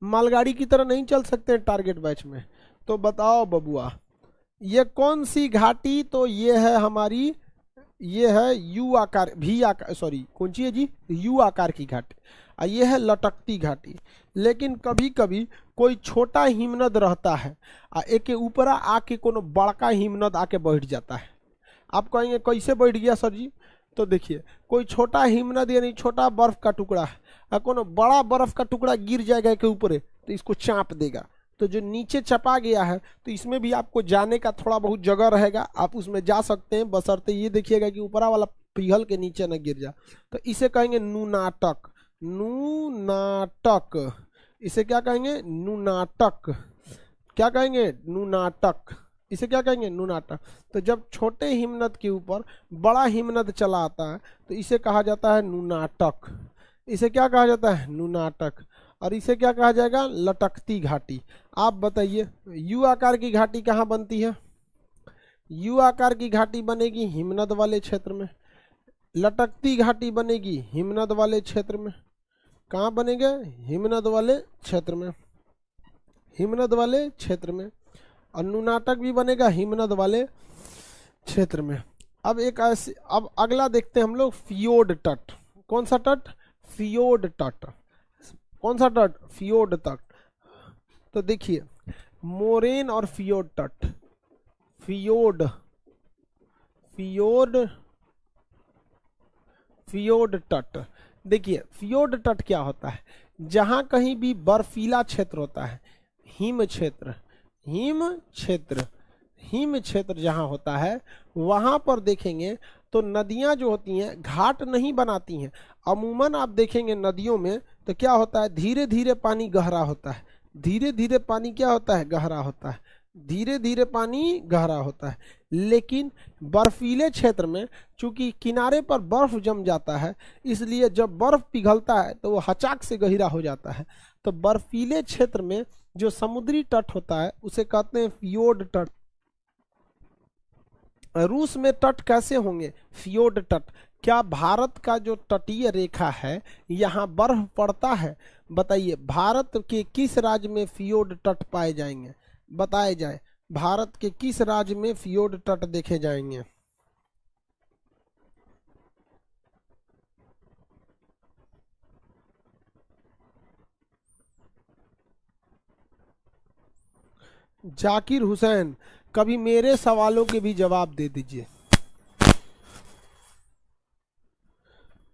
मालगाड़ी की तरह नहीं चल सकते टारगेट बैच में। तो बताओ बबुआ, ये कौन सी घाटी? तो ये है हमारी, ये है यू आकार, भी आकार, सॉरी कौन सी है जी? यू आकार की घाटी। और ये है लटकती घाटी। लेकिन कभी कभी कोई छोटा हिमनद रहता है और एक के ऊपर आके कोनो बड़का हिमनद आके बैठ जाता है। आप कहेंगे कैसे बैठ गया सर जी? तो देखिए कोई छोटा हिमनद यानी छोटा बर्फ का टुकड़ा है, और कोनो बड़ा बर्फ का टुकड़ा गिर जाएगा के ऊपर तो इसको चाप देगा। तो जो नीचे चपा गया है तो इसमें भी आपको जाने का थोड़ा बहुत जगह रहेगा, आप उसमें जा सकते हैं, बशर्ते ये देखिएगा कि ऊपरा वाला पिघल के नीचे न गिर जा। तो इसे कहेंगे नुनाटक। नुनाटक, इसे क्या कहेंगे? नुनाटक। क्या कहेंगे? नुनाटक। इसे क्या कहेंगे? नुनाटक। तो जब छोटे हिमनद के ऊपर बड़ा हिमनद चला आता है तो इसे कहा जाता है नुनाटक। इसे क्या कहा जाता है? नुनाटक। और इसे क्या कहा जाएगा? लटकती घाटी। आप बताइए यू आकार की घाटी कहाँ बनती है? यू आकार की घाटी बनेगी हिमनद वाले क्षेत्र में, लटकती घाटी बनेगी हिमनद वाले क्षेत्र में। कहाँ बनेगा? हिमनद वाले क्षेत्र में, हिमनद वाले क्षेत्र में। और नुनाटक भी बनेगा हिमनद वाले क्षेत्र में। अब एक ऐसे, अब अगला देखते हैं हम लोग फियोर्ड तट। कौन सा तट? फियोर्ड तट। कौन सा तट? फियोर्ड तट। तो देखिए मोरेन और फियोर्ड तट, फियोर्ड, फियोर्ड, फियोर्ड तट। देखिए फियोर्ड तट क्या होता है? जहां कहीं भी बर्फीला क्षेत्र होता है, हिम क्षेत्र, हिम क्षेत्र, हिम क्षेत्र जहां होता है वहां पर देखेंगे तो नदियां जो होती हैं घाट नहीं बनाती हैं। अमूमन आप देखेंगे नदियों में तो क्या होता है? धीरे धीरे पानी गहरा होता है, धीरे धीरे पानी क्या होता है? गहरा होता है, धीरे धीरे पानी गहरा होता है। लेकिन बर्फीले क्षेत्र में चूंकि किनारे पर बर्फ जम जाता है, इसलिए जब बर्फ पिघलता है तो वो हचाक से गहरा हो जाता है। तो बर्फीले क्षेत्र में जो समुद्री तट होता है उसे कहते हैं फियोर्ड तट। रूस में तट कैसे होंगे? फियोर्ड तट। क्या भारत का जो तटीय रेखा है यहाँ बर्फ पड़ता है? बताइए भारत के किस राज्य में फियोर्ड तट पाए जाएंगे? बताए जाए भारत के किस राज्य में फियोर्ड तट देखे जाएंगे? जाकिर हुसैन, कभी मेरे सवालों के भी जवाब दे दीजिए,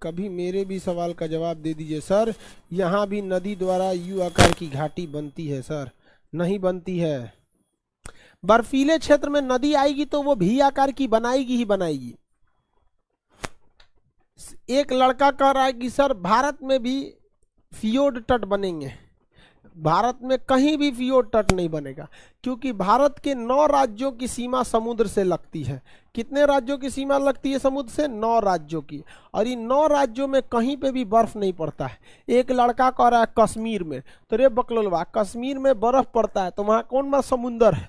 कभी मेरे भी सवाल का जवाब दे दीजिए। सर यहाँ भी नदी द्वारा यू आकार की घाटी बनती है? सर नहीं बनती है। बर्फीले क्षेत्र में नदी आएगी तो वो भी आकार की बनाएगी ही बनाएगी। एक लड़का कह रहा है कि सर भारत में भी फियोर्ड तट बनेंगे। भारत में कहीं भी फियोर्ड तट नहीं बनेगा, क्योंकि भारत के 9 राज्यों की सीमा समुद्र से लगती है। कितने राज्यों की सीमा लगती है समुद्र से? 9 राज्यों की। और इन 9 राज्यों में कहीं पे भी बर्फ नहीं पड़ता है। एक लड़का कह रहा है कश्मीर में, तो रे बकलोलवा कश्मीर में बर्फ पड़ता है तो वहां कौन सा समुंदर है?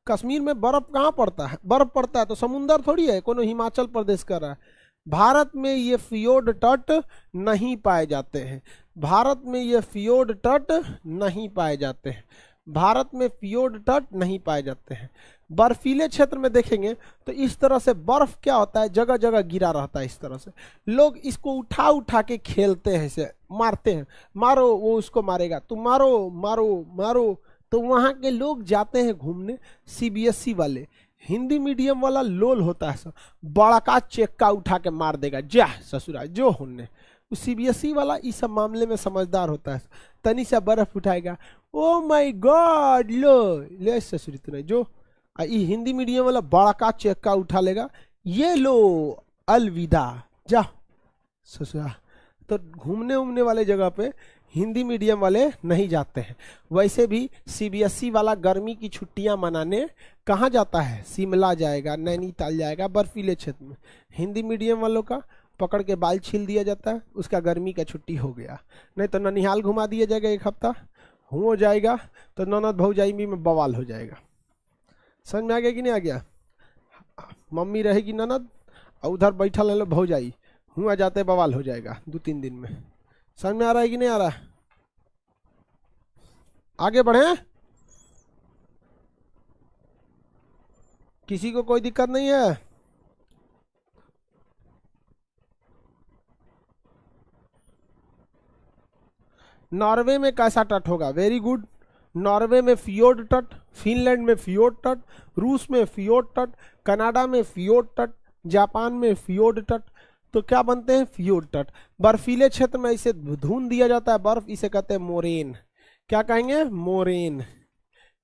कश्मीर में बर्फ कहाँ पड़ता है? बर्फ पड़ता है तो समुंदर थोड़ी है, कोनो हिमाचल प्रदेश कर रहा है। भारत में ये फियोर्ड तट नहीं पाए जाते हैं, भारत में ये फियोर्ड तट नहीं पाए जाते हैं, भारत में फियोर्ड तट नहीं पाए जाते हैं। बर्फीले क्षेत्र में देखेंगे तो इस तरह से बर्फ क्या होता है? जगह जगह गिरा रहता है। इस तरह से लोग इसको उठा उठा के खेलते हैं, इसे मारते हैं, मारो वो उसको मारेगा, तुम मारो मारो मारो। तो वहाँ के लोग जाते हैं घूमने। सीबीएसई वाले, हिंदी मीडियम वाला लोल होता है सर, बड़ा का चेक्का उठा के मार देगा, जा ससुरा जो होने। सीबीएसई वाला इस सब मामले में समझदार होता है, तनी सा बर्फ उठाएगा, ओ माय गॉड लो ले ससुरी तुने जो। हिंदी मीडियम वाला बड़ा का चेक्का उठा लेगा, ये लो अलविदा जा ससुरा। तो घूमने उमने वाले जगह पे हिंदी मीडियम वाले नहीं जाते हैं। वैसे भी सीबीएसई वाला गर्मी की छुट्टियां मनाने कहाँ जाता है? शिमला जाएगा, नैनीताल जाएगा, बर्फीले क्षेत्र में। हिंदी मीडियम वालों का पकड़ के बाल छील दिया जाता है, उसका गर्मी का छुट्टी हो गया। नहीं तो ननिहाल घुमा दिया जाएगा, 1 हफ्ता हो जाएगा तो ननद भौजाई में बवाल हो जाएगा। समझ में आ गया कि नहीं आ गया? मम्मी रहेगी ननद और उधर बैठा ले लो भौजाई, हुआ जाते बवाल हो जाएगा 2-3 दिन में। समझ में आ रहा है कि नहीं आ रहा? आगे बढ़े, किसी को कोई दिक्कत नहीं है? नॉर्वे में कैसा तट होगा? Very good. नॉर्वे में फियोर्ड तट, फिनलैंड में फियोर्ड तट, रूस में फियोर्ड तट, कनाडा में फियोर्ड तट, जापान में फियोर्ड तट। तो क्या बनते हैं, फियोर्ड तट। बर्फीले क्षेत्र में इसे धुन दिया जाता है बर्फ, इसे कहते हैं मोरेन। क्या कहेंगे, मोरेन।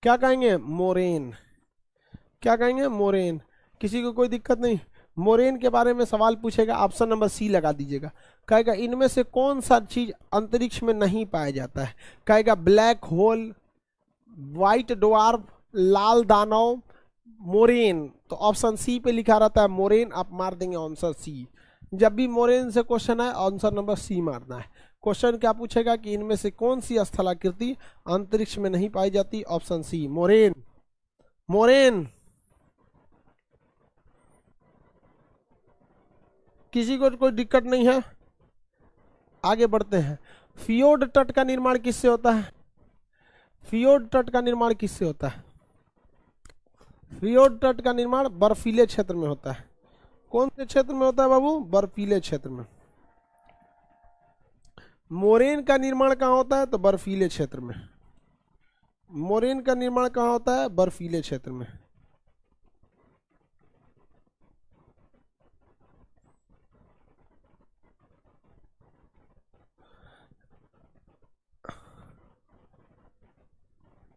क्या कहेंगे, मोरेन। क्या कहेंगे, मोरेन। किसी को कोई दिक्कत नहीं। मोरेन के बारे में सवाल पूछेगा, ऑप्शन नंबर सी लगा दीजिएगा। कहेगा इनमें से कौन सा चीज अंतरिक्ष में नहीं पाया जाता है। कहेगा ब्लैक होल, व्हाइट ड्वार्फ, लाल दानव, मोरेन। तो ऑप्शन सी पे लिखा रहता है मोरेन, आप मार देंगे आंसर सी। जब भी मोरेन से क्वेश्चन है आंसर नंबर सी मारना है। क्वेश्चन क्या पूछेगा कि इनमें से कौन सी स्थलाकृति अंतरिक्ष में नहीं पाई जाती, ऑप्शन सी मोरेन। मोरेन। किसी को कोई दिक्कत नहीं है, आगे बढ़ते हैं। फियोर्ड तट का निर्माण किससे होता है, फियोर्ड तट का निर्माण किससे होता है, फियोर्ड तट का निर्माण बर्फीले क्षेत्र में होता है। कौन से क्षेत्र में होता है बाबू, बर्फीले क्षेत्र में। मोरेन का निर्माण कहाँ होता है, तो बर्फीले क्षेत्र में। मोरेन का निर्माण कहाँ होता है, बर्फीले क्षेत्र में।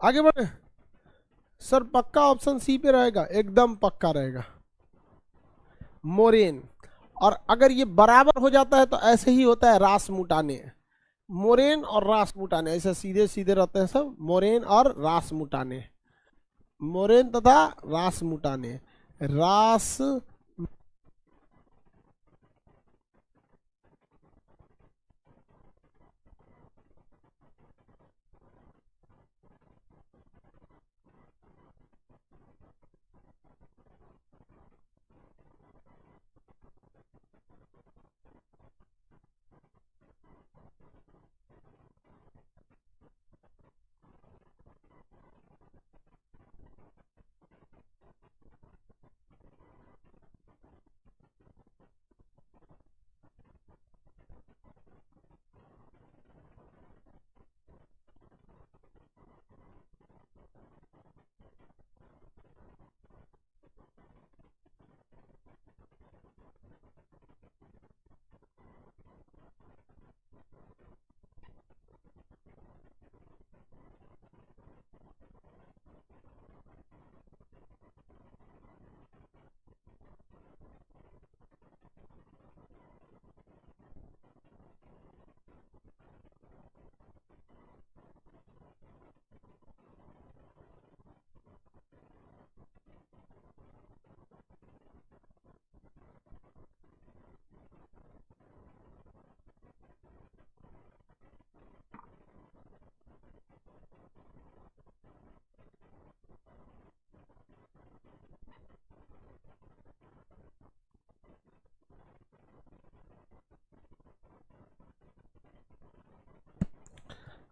आगे बढ़े सर, पक्का ऑप्शन सी पे रहेगा, एकदम पक्का रहेगा, मोरेन। और अगर ये बराबर हो जाता है तो ऐसे ही होता है रासमुटाने। मोरेन और रासमुटाने ऐसे सीधे सीधे रहते हैं सब, मोरेन और रासमुटाने। मोरेन तथा रासमुटाने। रास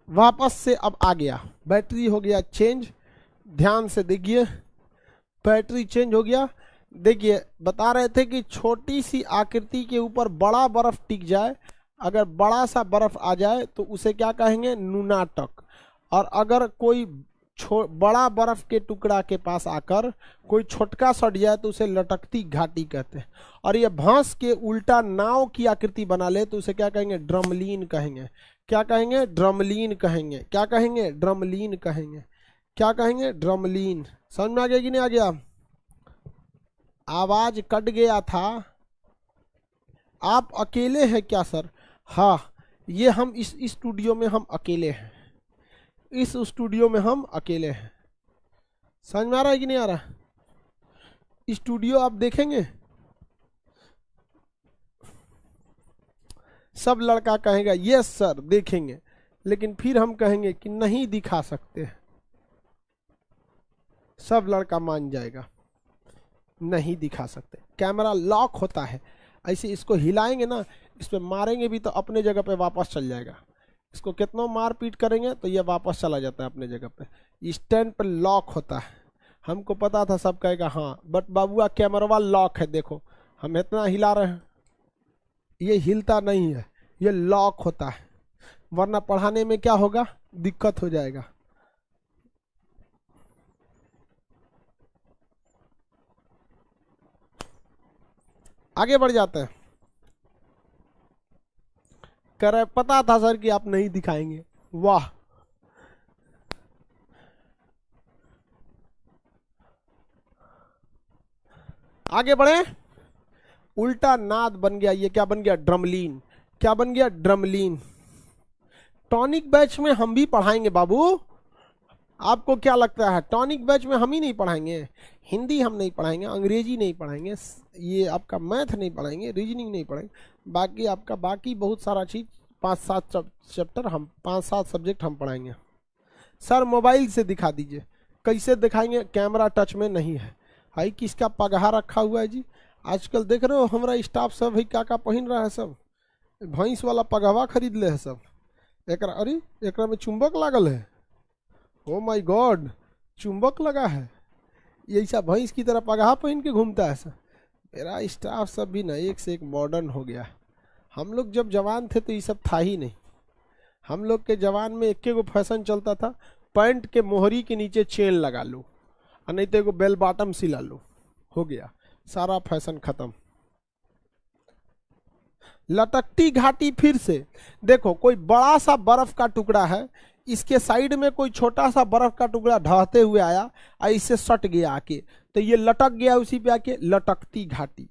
वापस से अब आ गया, बैटरी हो गया चेंज। ध्यान से देखिए, बैटरी चेंज हो गया। देखिए बता रहे थे कि छोटी सी आकृति के ऊपर बड़ा बर्फ टिक जाए, अगर बड़ा सा बर्फ आ जाए तो उसे क्या कहेंगे, नुनाटक। और अगर कोई बड़ा बर्फ के टुकड़ा के पास आकर कोई छोटका सट जाए तो उसे लटकती घाटी कहते हैं। और ये भैंस के उल्टा नाव की आकृति बना ले तो उसे क्या कहेंगे, ड्रमलीन कहेंगे। क्या कहेंगे, ड्रमलीन कहेंगे। क्या कहेंगे, ड्रमलीन कहेंगे। क्या कहेंगे, ड्रमलीन। समझ में आ गया कि नहीं आ गया, आवाज कट गया था। आप अकेले हैं क्या सर, हाँ ये हम इस स्टूडियो में हम अकेले हैं, इस स्टूडियो में हम अकेले हैं। समझ में आ रहा है कि नहीं आ रहा, स्टूडियो आप देखेंगे सब लड़का कहेगा यस सर देखेंगे, लेकिन फिर हम कहेंगे कि नहीं दिखा सकते, सब लड़का मान जाएगा नहीं दिखा सकते, कैमरा लॉक होता है। ऐसे इसको हिलाएंगे ना, इस पे मारेंगे भी तो अपने जगह पे वापस चल जाएगा। इसको कितना मार पीट करेंगे तो ये वापस चला जाता है अपने जगह पे, स्टैंड पे लॉक होता है। हमको पता था, सब कहेगा हाँ, बट बाबुआ कैमरा लॉक है, देखो हम इतना हिला रहे हैं, ये हिलता नहीं है, ये लॉक होता है, वरना पढ़ाने में क्या होगा, दिक्कत हो जाएगा। आगे बढ़ जाते हैं। कर पता था सर कि आप नहीं दिखाएंगे, वाह। आगे बढ़े, उल्टा नाद बन गया, ये क्या बन गया, ड्रमलीन। क्या बन गया, ड्रमलीन। टॉनिक बैच में हम भी पढ़ाएंगे बाबू, आपको क्या लगता है टॉनिक बैच में हम ही नहीं पढ़ाएंगे? हिंदी हम नहीं पढ़ाएंगे, अंग्रेजी नहीं पढ़ाएंगे, ये आपका मैथ नहीं पढ़ाएंगे, रीजनिंग नहीं पढ़ाएंगे, बाकी आपका बाकी बहुत सारा चीज़ 5-7 चैप्टर हम 5-7 सब्जेक्ट हम पढ़ाएंगे। सर मोबाइल से दिखा दीजिए, कैसे दिखाएंगे, कैमरा टच में नहीं है। भाई किसका पगहा रखा हुआ है जी, आजकल देख रहे हो हमारा स्टाफ सब भाई क्या पहन रहा है, सब भैंस वाला पगहवा खरीद ले है सब। एकरा, अरे एकरा में चुंबक लागल है, ओ माय गॉड, चुंबक लगा है, ये ऐसा भैंस की तरह पगहा पहन के घूमता है सब। मेरा स्टाफ सब भी ना एक से एक मॉडर्न हो गया। हम लोग जब जवान थे तो ये सब था ही नहीं। हम लोग के जवान में एक गो फैशन चलता था, पैंट के मोहरी के नीचे चेन लगा लो, और नहीं तो एगो बेल बॉटम सिला लो, हो गया सारा फैशन खत्म। लटकती घाटी, फिर से देखो कोई बड़ा सा बर्फ का टुकड़ा है, इसके साइड में कोई छोटा सा बर्फ का टुकड़ा ढहते हुए आया और इससे सट गया आके, तो ये लटक गया उसी पे आके, लटकती घाटी।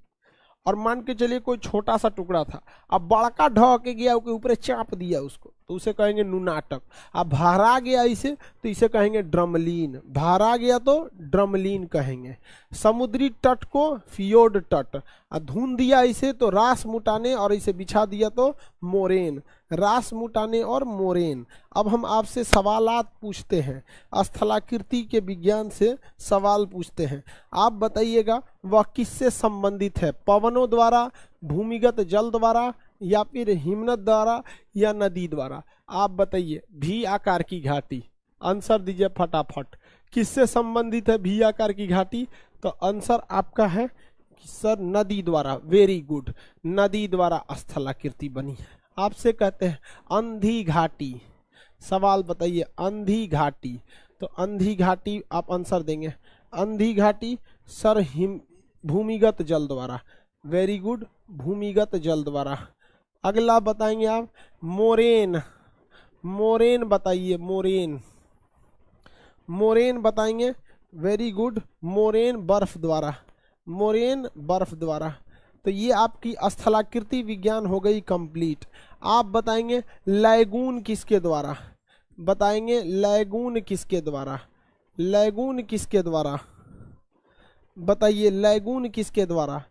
और मान के चलिए कोई छोटा सा टुकड़ा था, अब बड़का ढह के गया उसके ऊपर चाप दिया उसको, तो उसे कहेंगे नुनाटक। अब भरा गया इसे तो इसे कहेंगे ड्रमलीन, भरा गया तो ड्रमलीन कहेंगे। समुद्री तट को फियोर्ड तट, धुन दिया इसे तो रास मुटाने, और इसे बिछा दिया तो मोरेन, रास मुटाने और मोरेन। अब हम आपसे सवालात पूछते हैं, स्थलाकृति के विज्ञान से सवाल पूछते हैं, आप बताइएगा वह किससे संबंधित है, पवनों द्वारा, भूमिगत जल द्वारा, या फिर हिमनद द्वारा, या नदी द्वारा। आप बताइए, भी आकार की घाटी, आंसर दीजिए फटाफट, किससे संबंधित है भी आकार की घाटी? तो आंसर आपका है कि सर नदी द्वारा, वेरी गुड, नदी द्वारा स्थलाकृति बनी है। आपसे कहते हैं अंधी घाटी, सवाल बताइए अंधी घाटी, तो अंधी घाटी आप आंसर देंगे, अंधी घाटी सर भूमिगत जल द्वारा, वेरी गुड, भूमिगत जल द्वारा। अगला बताएंगे आप मोरेन, मोरेन बताइए, मोरेन, मोरेन बताएंगे, वेरी गुड, मोरेन बर्फ द्वारा, मोरेन बर्फ द्वारा। तो ये आपकी स्थलाकृति विज्ञान हो गई कंप्लीट। आप बताएंगे लैगून किसके द्वारा, बताएंगे लैगून किसके द्वारा, लैगून किसके द्वारा, बताइए लैगून किसके द्वारा?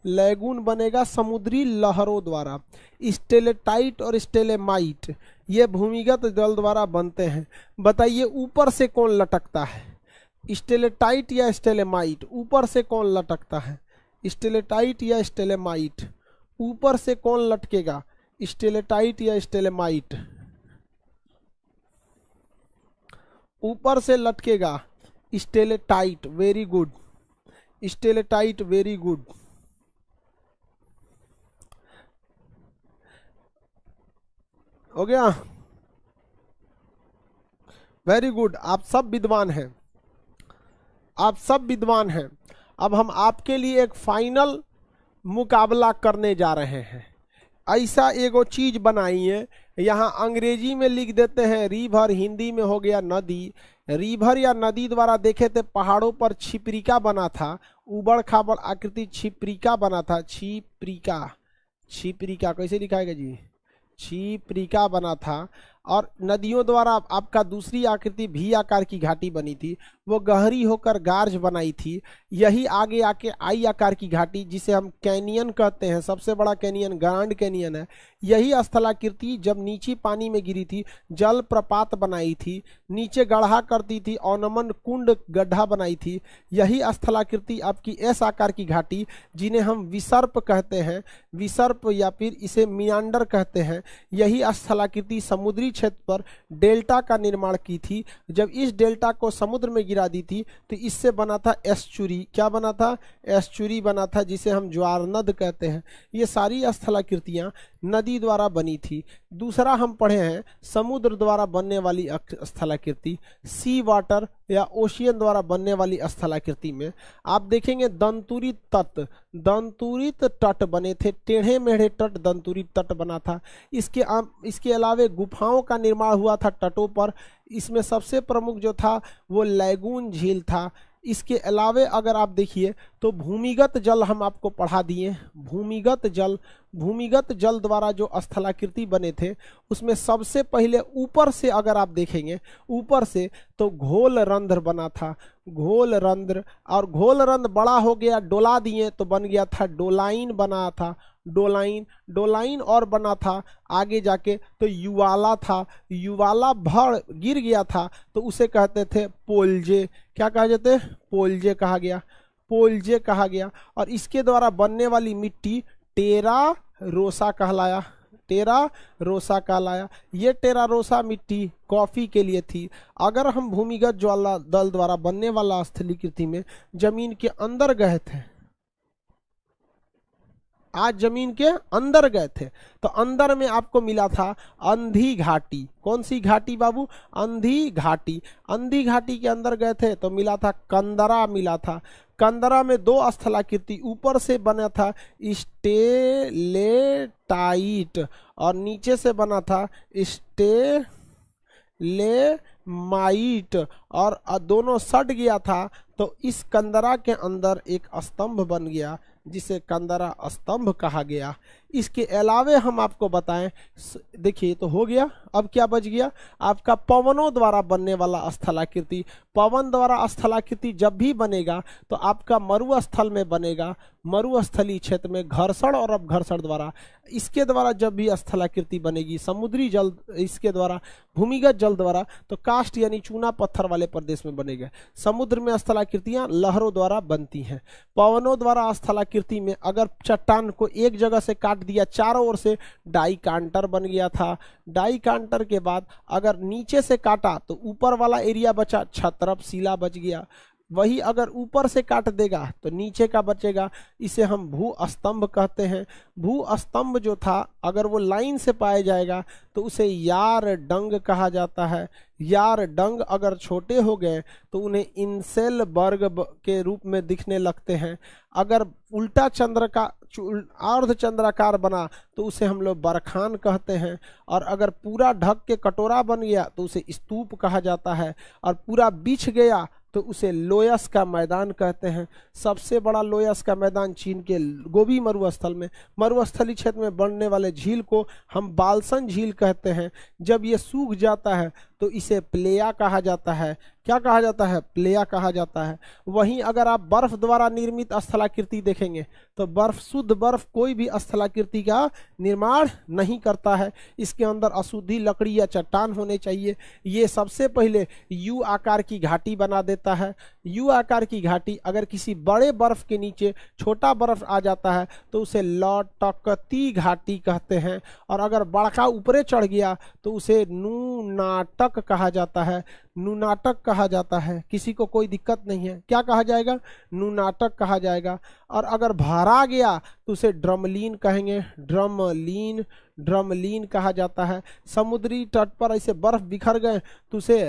लैगून बनेगा समुद्री लहरों द्वारा। स्टेलेटाइट और स्टेलेमाइट ये भूमिगत जल द्वारा बनते हैं। बताइए ऊपर से कौन लटकता है, स्टेलेटाइट या स्टेलेमाइट? ऊपर से कौन लटकता है, स्टेलेटाइट या स्टेलेमाइट? ऊपर से कौन लटकेगा, स्टेलेटाइट या स्टेलेमाइट? ऊपर से लटकेगा स्टेलेटाइट, वेरी गुड, स्टेलेटाइट, वेरी गुड। हो गया, वेरी गुड, आप सब विद्वान हैं, आप सब विद्वान हैं। अब हम आपके लिए एक फाइनल मुकाबला करने जा रहे हैं। ऐसा एगो चीज बनाइए, यहाँ अंग्रेजी में लिख देते हैं रिवर, हिंदी में हो गया नदी। रिवर या नदी द्वारा देखे थे पहाड़ों पर छिपरिका बना था, उबड़ खाबड़ आकृति छिपरिका बना था, छिपरिका, छिपरिका कैसे लिखाएगा जी, छिपरिका बना था। और नदियों द्वारा आपका दूसरी आकृति भी आकार की घाटी बनी थी, वो गहरी होकर गार्ज बनाई थी। यही आगे आके आई आकार की घाटी जिसे हम कैनियन कहते हैं, सबसे बड़ा कैनियन ग्रैंड कैनियन है। यही स्थलाकृति जब नीचे पानी में गिरी थी जल प्रपात बनाई थी, नीचे गढ़ा करती थी, औनमन कुंड गड्ढा बनाई थी। यही स्थलाकृति आपकी एस आकार की घाटी जिन्हें हम विसर्प कहते हैं, विसर्प या फिर इसे मियांडर कहते हैं, यही स्थलाकृति समुद्री क्षेत्र पर डेल्टा का निर्माण की थी। जब इस डेल्टा को समुद्र में गिरा दी थी तो इससे बना था एस्चुरी। क्या बना था? एस्चुरी बना था, जिसे हम ज्वारनद कहते हैं। ये सारी स्थलाकृतियां नदी द्वारा बनी थी। दूसरा हम पढ़े हैं समुद्र द्वारा बनने वाली स्थलाकृति, सी वाटर या ओशियन द्वारा बनने वाली स्थलाकृति में आप देखेंगे दंतुरित तट, दंतुरित तट बने थे, टेढ़े मेढ़े तट, दंतुरित तट बना था। इसके अलावे गुफाओं का निर्माण हुआ था तटों पर। इसमें सबसे प्रमुख जो था वो लैगून झील था। इसके अलावे अगर आप देखिए तो भूमिगत जल हम आपको पढ़ा दिए। भूमिगत जल द्वारा जो स्थलाकृति बने थे उसमें सबसे पहले ऊपर से अगर आप देखेंगे ऊपर से तो घोल रंध्र बना था, घोल रंध्र, और घोल रंध्र बड़ा हो गया, डोला दिए तो बन गया था डोलाइन बना था, डोलाइन और बना था आगे जाके तो युवाला था, युवाला भर गिर गया था तो उसे कहते थे पोलजे। क्या कहा जाते? पोलजे कहा गया, पोलजे कहा गया। और इसके द्वारा बनने वाली मिट्टी टेरा रोसा कहलाया, टेरा रोसा कहलाया। ये टेरा रोसा मिट्टी कॉफी के लिए थी। अगर हम भूमिगत ज्वाला दल द्वारा बनने वाला स्थलीकृति में जमीन के अंदर गए थे, आज जमीन के अंदर गए थे तो अंदर में आपको मिला था अंधी घाटी। कौन सी घाटी बाबू? अंधी घाटी। अंधी घाटी के अंदर गए थे तो मिला था कंदरा, मिला था कंदरा में दो स्थलाकृति, ऊपर से बना था स्टेलेटाइट और नीचे से बना था स्टेलेमाइट, और दोनों सट गया था तो इस कंदरा के अंदर एक स्तंभ बन गया जिसे कंदरा स्तंभ कहा गया। इसके अलावे हम आपको बताएं, देखिए तो हो गया। अब क्या बच गया? आपका पवनों द्वारा बनने वाला स्थलाकृति। पवन द्वारा स्थलाकृति जब भी बनेगा तो आपका मरुस्थल में बनेगा, मरुस्थलीय क्षेत्र में घर्षण और अपघर्षण द्वारा। इसके द्वारा जब भी स्थलाकृति बनेगी समुद्री जल, इसके द्वारा भूमिगत जल द्वारा, तो कास्ट यानी चूना पत्थर वाले प्रदेश में बनेगा। समुद्र में स्थलाकृतियां लहरों द्वारा बनती हैं। पवनों द्वारा स्थलाकृति में अगर चट्टान को एक जगह से काट दिया, चारों ओर से डाइकांटर बन गया था। डाइकांटर के बाद अगर नीचे से काटा तो ऊपर वाला एरिया बचा, छत्रप शिला बच गया। वही अगर ऊपर से काट देगा तो नीचे का बचेगा, इसे हम भू स्तंभ कहते हैं। भू स्तंभ जो था अगर वो लाइन से पाया जाएगा तो उसे यार डंग कहा जाता है। यार डंग अगर छोटे हो गए तो उन्हें इंसेल बर्ग के रूप में दिखने लगते हैं। अगर उल्टा चंद्र का अर्ध चंद्राकार बना तो उसे हम लोग बरखान कहते हैं। और अगर पूरा ढक के कटोरा बन गया तो उसे स्तूप कहा जाता है। और पूरा बिछ गया तो उसे लोयस का मैदान कहते हैं। सबसे बड़ा लोयस का मैदान चीन के गोबी मरुस्थल में, मरुस्थलीय क्षेत्र में बनने वाले झील को हम बालसन झील कहते हैं। जब ये सूख जाता है तो इसे प्लेया कहा जाता है। क्या कहा जाता है? प्लेया कहा जाता है। वहीं अगर आप बर्फ द्वारा निर्मित स्थलाकृति देखेंगे तो बर्फ, शुद्ध बर्फ कोई भी स्थलाकृति का निर्माण नहीं करता है। इसके अंदर अशुद्धि लकड़ी या चट्टान होने चाहिए। ये सबसे पहले यू आकार की घाटी बना देता है। यू आकार की घाटी अगर किसी बड़े बर्फ के नीचे छोटा बर्फ आ जाता है तो उसे लटकती घाटी कहते हैं। और अगर बड़का ऊपरे चढ़ गया तो उसे नूनाटक कहा जाता है। नूनाटक कहा जाता है। किसी को कोई दिक्कत नहीं है, क्या कहा जाएगा? नूनाटक कहा जाएगा। और अगर भरा गया तो उसे ड्रमलीन कहेंगे। ड्रमलीन, ड्रमलीन कहा जाता है। समुद्री तट पर ऐसे बर्फ बिखर गए तो उसे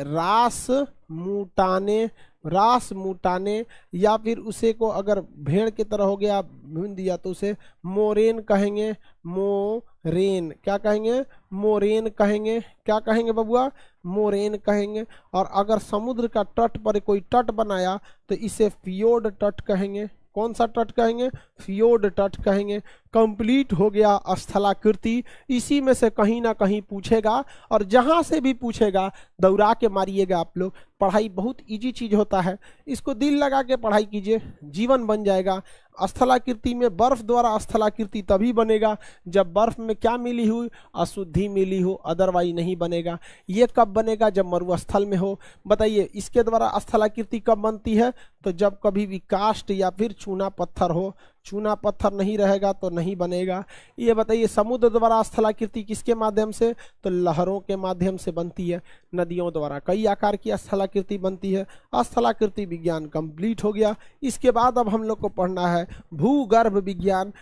रास मुटाने या फिर उसे को अगर भेड़ की तरह हो गया, भून दिया तो उसे मोरेन कहेंगे। मोरेन, क्या कहेंगे? मोरेन कहेंगे। क्या कहेंगे बबुआ? मोरेन कहेंगे। और अगर समुद्र का तट पर कोई तट बनाया तो इसे फियोर्ड तट कहेंगे। कौन सा तट कहेंगे? फियोर्ड तट कहेंगे। कंप्लीट हो गया स्थलाकृति। इसी में से कहीं ना कहीं पूछेगा और जहां से भी पूछेगा दौड़ा के मारिएगा आप लोग। पढ़ाई बहुत इजी चीज होता है, इसको दिल लगा के पढ़ाई कीजिए, जीवन बन जाएगा। स्थलाकृति में बर्फ द्वारा स्थलाकृति तभी बनेगा जब बर्फ में क्या मिली हुई? अशुद्धि मिली हो, अदरवाइज नहीं बनेगा। ये कब बनेगा? जब मरुस्थल में हो। बताइए इसके द्वारा स्थलाकृति कब बनती है? तो जब कभी भी कास्ट या फिर चूना पत्थर हो। चूना पत्थर नहीं रहेगा तो नहीं बनेगा। ये बताइए समुद्र द्वारा स्थलाकृति किसके माध्यम से? तो लहरों के माध्यम से बनती है। नदियों द्वारा कई आकार की स्थलाकृति बनती है। स्थलाकृति विज्ञान कंप्लीट हो गया। इसके बाद अब हम लोग को पढ़ना है भूगर्भ विज्ञान।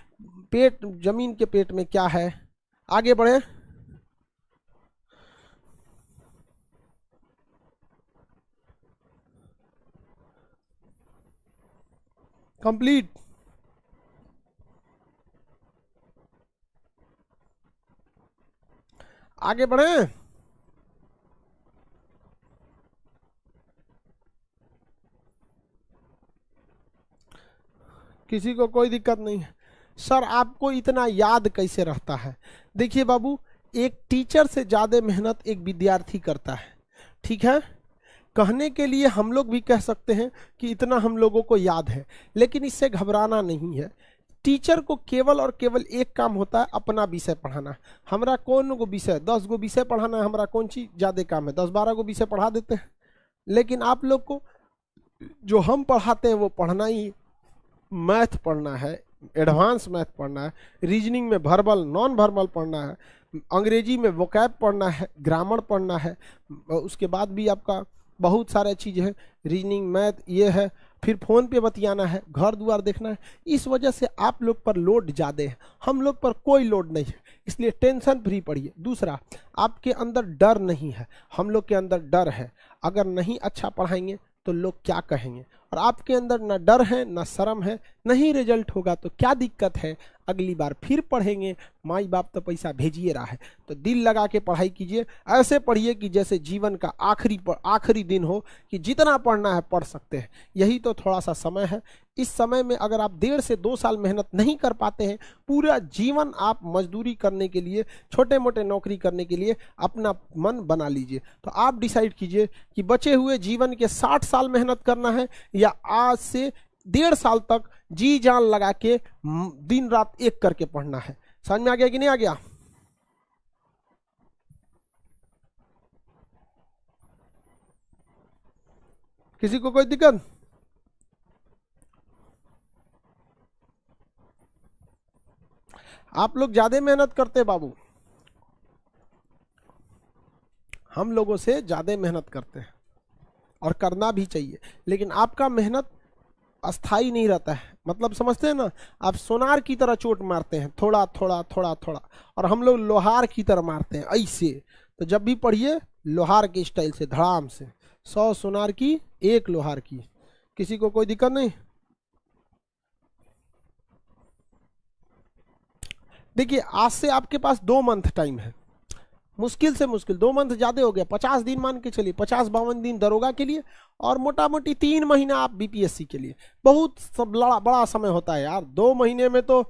पेट, जमीन के पेट में क्या है? आगे बढ़े। कंप्लीट। आगे बढ़े। किसी को कोई दिक्कत नहीं है। सर आपको इतना याद कैसे रहता है? देखिए बाबू, एक टीचर से ज्यादा मेहनत एक विद्यार्थी करता है, ठीक है। कहने के लिए हम लोग भी कह सकते हैं कि इतना हम लोगों को याद है, लेकिन इससे घबराना नहीं है। टीचर को केवल और केवल एक काम होता है, अपना विषय पढ़ाना। हमरा कौन गो विषय, 10 गो विषय पढ़ाना है, हमरा कौन चीज ज्यादा काम है, 10-12 गो विषय पढ़ा देते हैं। लेकिन आप लोग को जो हम पढ़ाते हैं वो पढ़ना ही, मैथ पढ़ना है, एडवांस मैथ पढ़ना है, रीजनिंग में वर्बल नॉन वर्बल पढ़ना है, अंग्रेजी में वोकैब पढ़ना है, ग्रामर पढ़ना है, उसके बाद भी आपका बहुत सारे चीज़ है, रीजनिंग मैथ ये है, फिर फ़ोन पे बतियाना है, घर द्वार देखना है। इस वजह से आप लोग पर लोड ज़्यादा है, हम लोग पर कोई लोड नहीं है, इसलिए टेंशन फ्री पढ़िए। दूसरा, आपके अंदर डर नहीं है, हम लोग के अंदर डर है। अगर नहीं अच्छा पढ़ाएंगे तो लोग क्या कहेंगे, और आपके अंदर ना डर है ना शर्म है, नहीं रिजल्ट होगा तो क्या दिक्कत है, अगली बार फिर पढ़ेंगे, माई बाप तो पैसा भेजिए रहा है। तो दिल लगा के पढ़ाई कीजिए, ऐसे पढ़िए कि जैसे जीवन का आखिरी दिन हो, कि जितना पढ़ना है पढ़ सकते हैं। यही तो थोड़ा सा समय है। इस समय में अगर आप 1.5 से 2 साल मेहनत नहीं कर पाते हैं, पूरा जीवन आप मजदूरी करने के लिए, छोटे मोटे नौकरी करने के लिए अपना मन बना लीजिए। तो आप डिसाइड कीजिए कि बचे हुए जीवन के 60 साल मेहनत करना है, या आज से 1.5 साल तक जी जान लगा के दिन रात एक करके पढ़ना है। समझ में आ गया कि नहीं आ गया? किसी को कोई दिक्कत? आप लोग ज्यादा मेहनत करते बाबू, हम लोगों से ज्यादा मेहनत करते हैं, और करना भी चाहिए। लेकिन आपका मेहनत अस्थाई नहीं रहता है, मतलब समझते हैं ना, आप सोनार की तरह चोट मारते हैं, थोड़ा थोड़ा थोड़ा थोड़ा, और हम लोग लोहार की तरह मारते हैं ऐसे। तो जब भी पढ़िए लोहार के स्टाइल से, धड़ाम से, 100 सोनार की 1 लोहार की। किसी को कोई दिक्कत नहीं? देखिए, आज से आपके पास 2 मंथ टाइम है, मुश्किल से मुश्किल 2 मंथ ज्यादा हो गया, 50 दिन मान के चलिए, 50-52 दिन दरोगा के लिए, और मोटा मोटी 3 महीना आप बीपीएससी के लिए। बहुत सब बड़ा समय होता है यार। 2 महीने में तो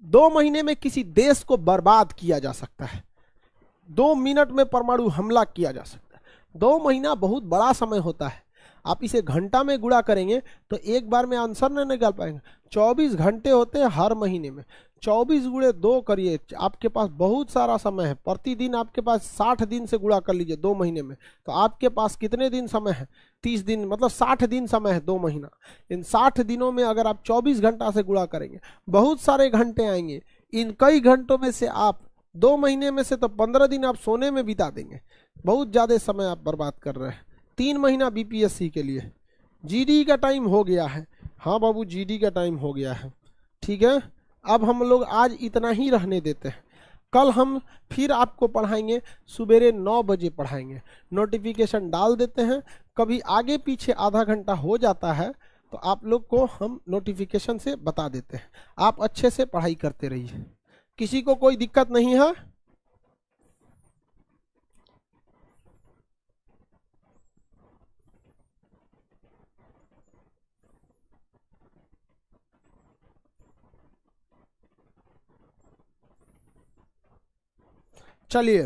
2 महीने में किसी देश को बर्बाद किया जा सकता है, 2 मिनट में परमाणु हमला किया जा सकता है। 2 महीना बहुत बड़ा समय होता है। आप इसे घंटा में गुणा करेंगे तो एक बार में आंसर नहीं निकाल पाएंगे। 24 घंटे होते हैं हर महीने में, 24 गुणे 2 करिए, आपके पास बहुत सारा समय है। प्रतिदिन आपके पास 60 दिन से गुणा कर लीजिए 2 महीने में, तो आपके पास कितने दिन समय है? 30 दिन, मतलब 60 दिन समय है 2 महीना। इन 60 दिनों में अगर आप 24 घंटा से गुणा करेंगे, बहुत सारे घंटे आएंगे। इन कई घंटों में से आप 2 महीने में से तो 15 दिन आप सोने में बिता देंगे। बहुत ज़्यादा समय आप बर्बाद कर रहे हैं। 3 महीना बीपीएससी के लिए। जीडी का टाइम हो गया है। हाँ बाबू, जीडी का टाइम हो गया है, ठीक है। अब हम लोग आज इतना ही रहने देते हैं। कल हम फिर आपको पढ़ाएंगे, सवेरे 9 बजे पढ़ाएंगे। नोटिफिकेशन डाल देते हैं, कभी आगे पीछे आधा घंटा हो जाता है तो आप लोग को हम नोटिफिकेशन से बता देते हैं। आप अच्छे से पढ़ाई करते रहिए, किसी को कोई दिक्कत नहीं है? चलिए,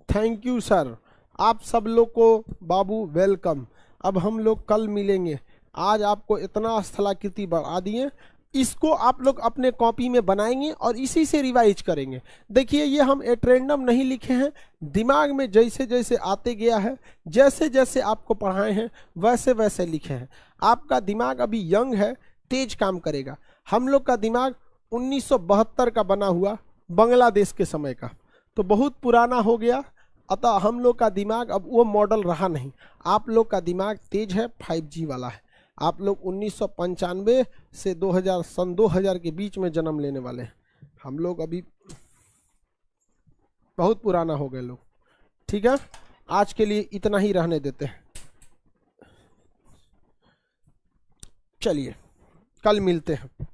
थैंक यू सर, आप सब लोग को बाबू वेलकम। अब हम लोग कल मिलेंगे। आज आपको इतना स्थलाकृति बढ़ा दिए, इसको आप लोग अपने कॉपी में बनाएंगे और इसी से रिवाइज करेंगे। देखिए, ये हम एट रैंडम नहीं लिखे हैं, दिमाग में जैसे जैसे आते गया है, जैसे जैसे आपको पढ़ाए हैं वैसे वैसे लिखे हैं। आपका दिमाग अभी यंग है, तेज काम करेगा। हम लोग का दिमाग 1972 का बना हुआ, बांग्लादेश के समय का, तो बहुत पुराना हो गया। अतः हम लोग का दिमाग अब वो मॉडल रहा नहीं। आप लोग का दिमाग तेज है, 5G वाला है। आप लोग 1995 से 2000 सन 2000 के बीच में जन्म लेने वाले हैं। हम लोग अभी बहुत पुराना हो गए लोग। ठीक है, आज के लिए इतना ही रहने देते हैं। चलिए कल मिलते हैं।